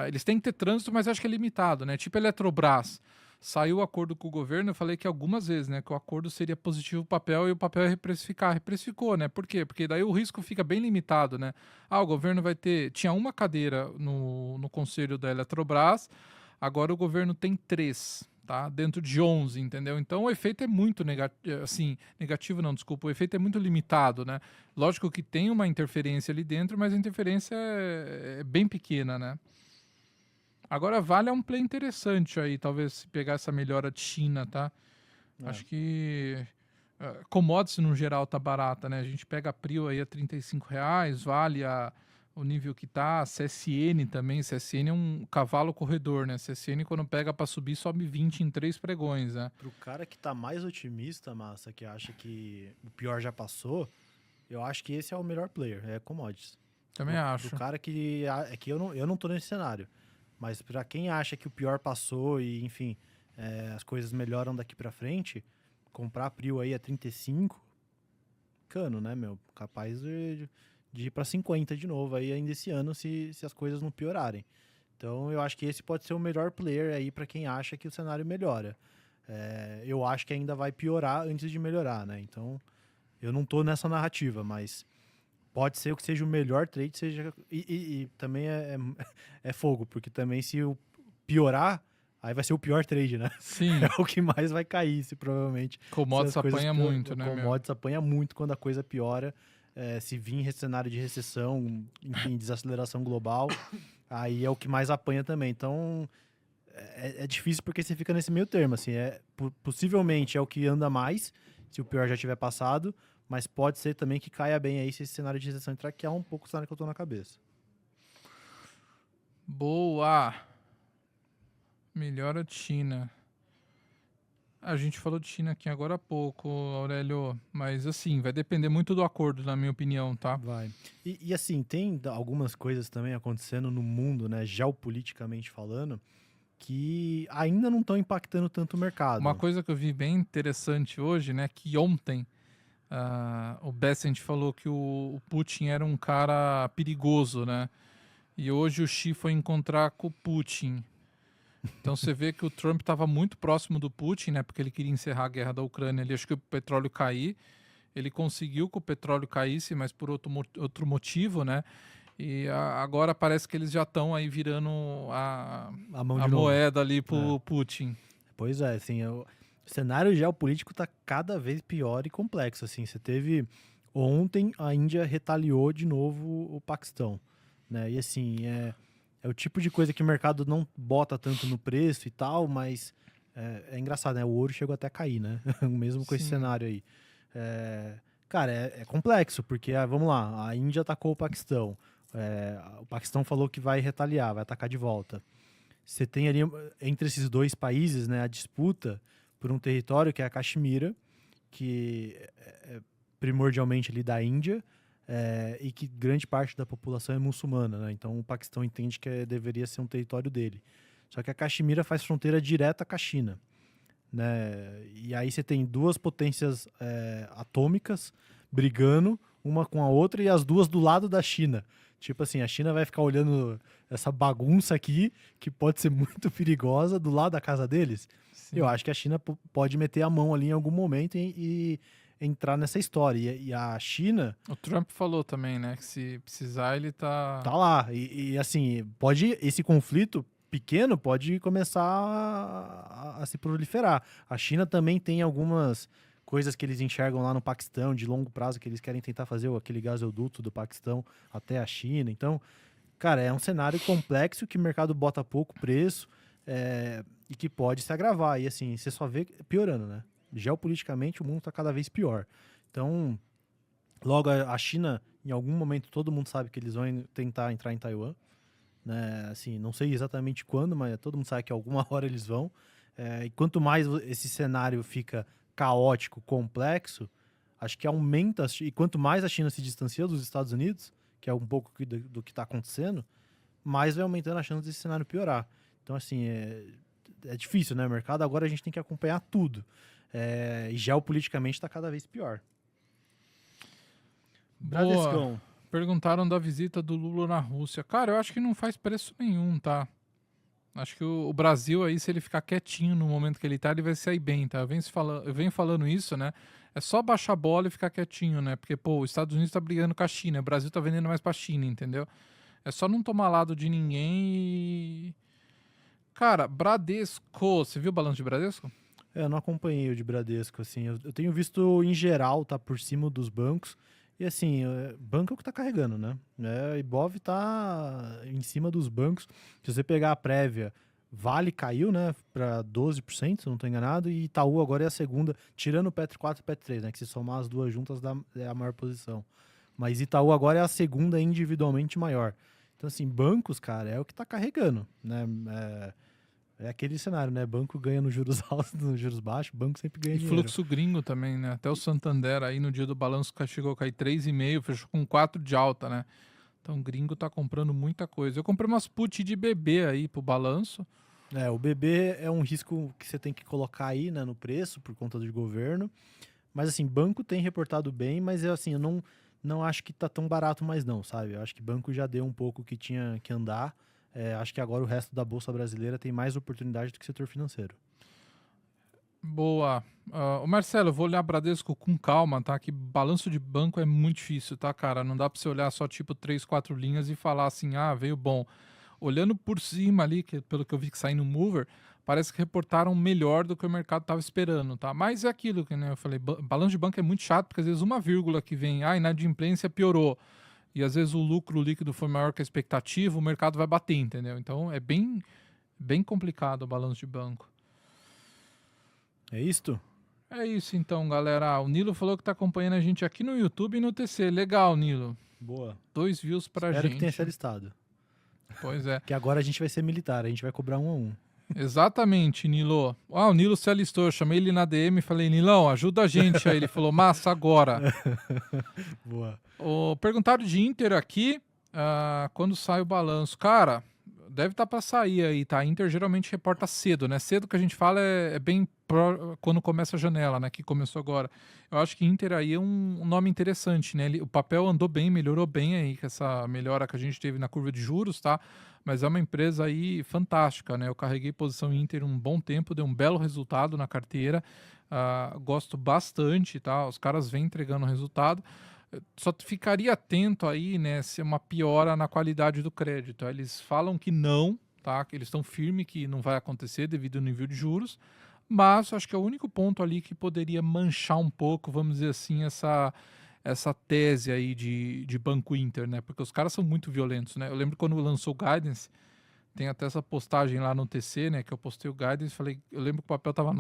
eles têm que ter trânsito, mas acho que é limitado, né? Tipo Eletrobras. Saiu o acordo com o governo, eu falei que algumas vezes, né, que o acordo seria positivo para o papel e o papel é reprecificar. Reprecificou, né? Por quê? Porque daí o risco fica bem limitado, né? O governo vai ter... Tinha uma cadeira no conselho da Eletrobras, agora o governo tem 3, tá? Dentro de 11, entendeu? Então o efeito é muito negativo, assim, negativo não, desculpa, o efeito é muito limitado, né? Lógico que tem uma interferência ali dentro, mas a interferência é bem pequena, né? Agora, Vale é um play interessante aí, talvez se pegar essa melhora de China, tá? Acho que commodities no geral tá barata, né? A gente pega a Prio aí a R$35, Vale o nível que tá, CSN também, CSN é um cavalo corredor, né? CSN quando pega para subir, sobe 20 em 3 pregões, né? Pro cara que tá mais otimista, Massa, que acha que o pior já passou, eu acho que esse é o melhor player, é commodities. Também acho. Pro cara que eu não tô nesse cenário. Mas para quem acha que o pior passou e, enfim, as coisas melhoram daqui para frente, comprar a Prio aí a 35, cano, né, meu? Capaz de ir para 50 de novo aí ainda esse ano, se as coisas não piorarem. Então, eu acho que esse pode ser o melhor player aí para quem acha que o cenário melhora. Eu acho que ainda vai piorar antes de melhorar, né? Então, eu não tô nessa narrativa, mas pode ser que seja o melhor trade, e também é fogo, porque também se o piorar, aí vai ser o pior trade, né? Sim. É o que mais vai cair, provavelmente. Commodities apanha muito, né, meu? Commodities apanha muito quando a coisa piora. Se vir cenário de recessão, enfim, desaceleração global, aí é o que mais apanha também. Então, é difícil porque você fica nesse meio termo, assim, possivelmente é o que anda mais, se o pior já tiver passado, mas pode ser também que caia bem aí se esse cenário de recessão entrar, que é um pouco o cenário que eu tô na cabeça. Boa! Melhora de China. A gente falou de China aqui agora há pouco, Aurélio, mas assim, vai depender muito do acordo, na minha opinião, tá? Vai. E assim, tem algumas coisas também acontecendo no mundo, né, geopoliticamente falando, que ainda não estão impactando tanto o mercado. Uma coisa que eu vi bem interessante hoje, né, que ontem o Bessent falou que o Putin era um cara perigoso, né? E hoje o Xi foi encontrar com o Putin. Então você vê que o Trump estava muito próximo do Putin, né? Porque ele queria encerrar a guerra da Ucrânia. Ele achou que o petróleo cair. Ele conseguiu que o petróleo caísse, mas por outro motivo, né? E agora parece que eles já estão aí virando a moeda ali pro Putin. Pois é, assim, o cenário geopolítico está cada vez pior e complexo, assim. Você teve ontem a Índia retaliou de novo o Paquistão, né? E assim, é o tipo de coisa que o mercado não bota tanto no preço e tal, mas é engraçado, né? O ouro chegou até a cair, né? Mesmo com esse cenário aí. Cara, é complexo, porque, vamos lá, a Índia atacou o Paquistão. O Paquistão falou que vai retaliar, vai atacar de volta. Você tem ali, entre esses dois países, né, a disputa por um território que é a Caxemira, que é primordialmente ali da Índia, e que grande parte da população é muçulmana, né? Então o Paquistão entende que deveria ser um território dele. Só que a Caxemira faz fronteira direta com a China, né? E aí você tem duas potências atômicas brigando uma com a outra e as duas do lado da China. Tipo assim, a China vai ficar olhando essa bagunça aqui, que pode ser muito perigosa, do lado da casa deles. Sim. Eu acho que a China pode meter a mão ali em algum momento e entrar nessa história. E a China... O Trump falou também, né? Que se precisar, ele tá... Tá lá. E assim, esse conflito pequeno pode começar a se proliferar. A China também tem algumas coisas que eles enxergam lá no Paquistão de longo prazo, que eles querem tentar fazer aquele gasoduto do Paquistão até a China. Então, cara, é um cenário complexo que o mercado bota pouco preço e que pode se agravar. E assim, você só vê piorando, né? Geopoliticamente, o mundo está cada vez pior. Então, logo a China, em algum momento, todo mundo sabe que eles vão tentar entrar em Taiwan. Né? Assim, não sei exatamente quando, mas todo mundo sabe que alguma hora eles vão. E quanto mais esse cenário fica caótico, complexo, acho que aumenta, e quanto mais a China se distancia dos Estados Unidos, que é um pouco do que está acontecendo, mais vai aumentando a chance desse cenário piorar. Então, assim, é difícil, né? O mercado agora a gente tem que acompanhar tudo. E geopoliticamente está cada vez pior. Boa. Perguntaram da visita do Lula na Rússia. Cara, eu acho que não faz preço nenhum, tá? Acho que o Brasil aí, se ele ficar quietinho no momento que ele tá, ele vai sair bem, tá? Eu venho falando isso, né? É só baixar a bola e ficar quietinho, né? Porque, pô, os Estados Unidos tá brigando com a China, o Brasil tá vendendo mais pra China, entendeu? É só não tomar lado de ninguém e... Cara, Bradesco, você viu o balanço de Bradesco? Eu não acompanhei o de Bradesco, assim. Eu tenho visto, em geral, tá por cima dos bancos. E assim, banco é o que tá carregando, né? Ibov tá em cima dos bancos. Se você pegar a prévia, Vale caiu, né? Para 12%, se não tô enganado. E Itaú agora é a segunda, tirando o Petro 4 e o Petro 3, né? Que se somar as duas juntas é a maior posição. Mas Itaú agora é a segunda individualmente maior. Então, assim, bancos, cara, é o que tá carregando, né? É aquele cenário, né? Banco ganha nos juros altos, nos juros baixos, banco sempre ganha dinheiro. E fluxo gringo também, né? Até o Santander aí no dia do balanço chegou a cair 3,5, fechou com 4 de alta, né? Então o gringo tá comprando muita coisa. Eu comprei umas put de bebê aí pro balanço. O BB é um risco que você tem que colocar aí, né, no preço por conta do governo. Mas assim, banco tem reportado bem, mas eu não acho que tá tão barato mais não, sabe? Eu acho que banco já deu um pouco que tinha que andar. Acho que agora o resto da Bolsa Brasileira tem mais oportunidade do que o setor financeiro. Boa. Ô Marcelo, eu vou olhar Bradesco com calma, tá? Que balanço de banco é muito difícil, tá, cara? Não dá pra você olhar só tipo 3, 4 linhas e falar assim, veio bom. Olhando por cima ali, pelo que eu vi que saiu no Mover, parece que reportaram melhor do que o mercado estava esperando, tá? Mas é aquilo que, né, eu falei, balanço de banco é muito chato, porque às vezes uma vírgula que vem, inadimplência piorou, e às vezes o lucro líquido foi maior que a expectativa, o mercado vai bater, entendeu? Então é bem, bem complicado o balanço de banco. É isto? É isso então, galera. O Nilo falou que tá acompanhando a gente aqui no YouTube e no TC. Legal, Nilo. Boa. 2 views pra Espero gente. que tenha se alistado. Pois é. Que agora a gente vai ser militar, a gente vai cobrar 1 a 1. Exatamente, Nilo. O Nilo se alistou. Eu chamei ele na DM e falei, Nilão, ajuda a gente. Aí ele falou, massa, agora. Boa. Perguntaram de Inter aqui, quando sai o balanço. Cara, deve estar para sair aí, tá? Inter geralmente reporta cedo, né? Cedo que a gente fala é bem quando começa a janela, né? Que começou agora. Eu acho que Inter aí é um nome interessante, né? O papel andou bem, melhorou bem aí com essa melhora que a gente teve na curva de juros, tá? Mas é uma empresa aí fantástica, né? Eu carreguei posição Inter um bom tempo, deu um belo resultado na carteira. Gosto bastante, tá? Os caras vêm entregando resultado. Só ficaria atento aí, né, se é uma piora na qualidade do crédito. Eles falam que não, tá? Que eles estão firmes que não vai acontecer devido ao nível de juros, mas acho que é o único ponto ali que poderia manchar um pouco, vamos dizer assim, essa tese aí de Banco Inter, né? Porque os caras são muito violentos, né? Eu lembro quando lançou o Guidance, tem até essa postagem lá no TC, né, que eu postei o Guidance, falei, eu lembro que o papel tava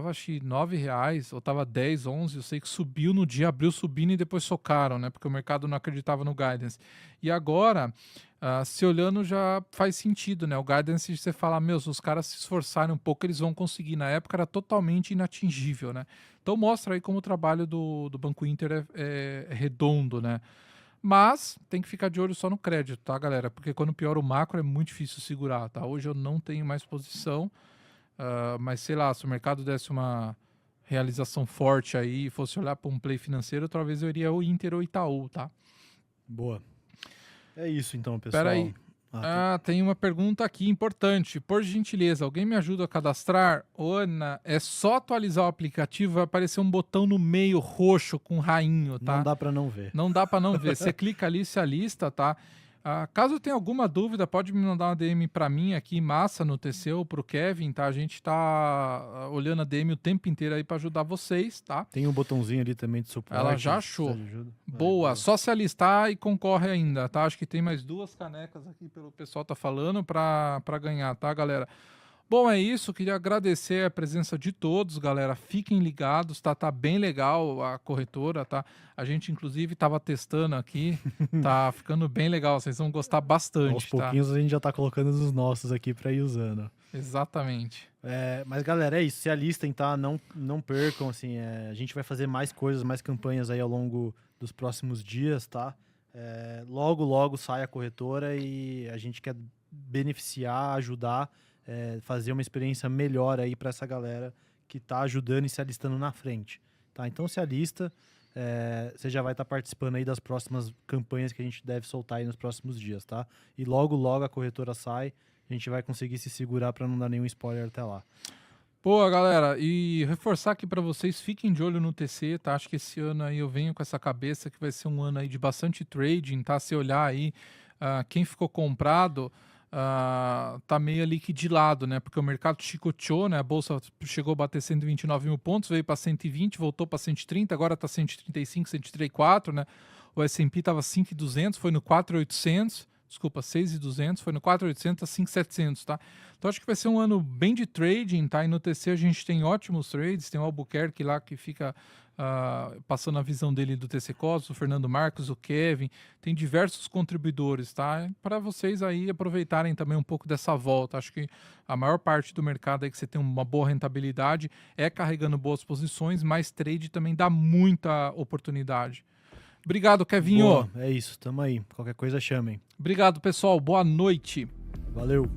acho que R$9, ou tava 10, 11, eu sei que subiu no dia, abriu subindo e depois socaram, né, porque o mercado não acreditava no Guidance. E agora, se olhando já faz sentido, né, o Guidance você fala, se os caras se esforçarem um pouco, eles vão conseguir. Na época era totalmente inatingível, né. Então mostra aí como o trabalho do Banco Inter é redondo, né. Mas tem que ficar de olho só no crédito, tá, galera? Porque quando piora o macro é muito difícil segurar, tá? Hoje eu não tenho mais posição. Mas sei lá, se o mercado desse uma realização forte aí e fosse olhar para um play financeiro, talvez eu iria o Inter ou Itaú, tá? Boa. É isso então, pessoal. Espera aí. Tem uma pergunta aqui importante. Por gentileza, alguém me ajuda a cadastrar? Ana, é só atualizar o aplicativo, vai aparecer um botão no meio roxo com rainho, tá? Não dá para não ver. Não dá para não ver. Você clica ali, se alista, tá? Caso tenha alguma dúvida, pode me mandar uma DM para mim aqui, massa, no TC ou pro Kevin, tá? A gente tá olhando a DM o tempo inteiro aí para ajudar vocês, tá? Tem um botãozinho ali também de suporte. Ela já achou. Boa, só se alistar e concorre ainda, tá? Acho que tem mais 2 canecas aqui pelo pessoal tá falando para ganhar, tá, galera? Bom, é isso. Queria agradecer a presença de todos, galera. Fiquem ligados, tá? Tá bem legal a corretora, tá? A gente, inclusive, tava testando aqui. Tá ficando bem legal. Vocês vão gostar bastante, Aos pouquinhos a gente já tá colocando os nossos aqui para ir usando. Exatamente. Mas, galera, é isso. Se alistem, tá? Não percam, assim. A gente vai fazer mais coisas, mais campanhas aí ao longo dos próximos dias, tá? Logo, logo sai a corretora e a gente quer beneficiar, ajudar, fazer uma experiência melhor aí para essa galera que tá ajudando e se alistando na frente, tá? Então se alista, você já vai estar participando aí das próximas campanhas que a gente deve soltar aí nos próximos dias, tá? E logo, logo a corretora sai, a gente vai conseguir se segurar para não dar nenhum spoiler até lá. Boa, galera, e reforçar aqui para vocês, fiquem de olho no TC, tá? Acho que esse ano aí eu venho com essa cabeça que vai ser um ano aí de bastante trading, tá? Se olhar aí, quem ficou comprado, tá meio ali que de lado, né? Porque o mercado chicoteou, né? A bolsa chegou a bater 129 mil pontos, veio para 120, voltou para 130, agora tá 135, 134, né? O S&P tava 5.200, foi no 4.800. Desculpa, 6.200, foi no 4.800 a 5.700, tá? Então acho que vai ser um ano bem de trading, tá? E no TC a gente tem ótimos trades, tem o Albuquerque lá que fica passando a visão dele do TC Cosmos, o Fernando Marcos, o Kevin, tem diversos contribuidores, tá? Para vocês aí aproveitarem também um pouco dessa volta. Acho que a maior parte do mercado aí que você tem uma boa rentabilidade é carregando boas posições, mas trade também dá muita oportunidade. Obrigado, Kevinho. Boa, é isso, tamo aí. Qualquer coisa chamem. Obrigado, pessoal. Boa noite. Valeu.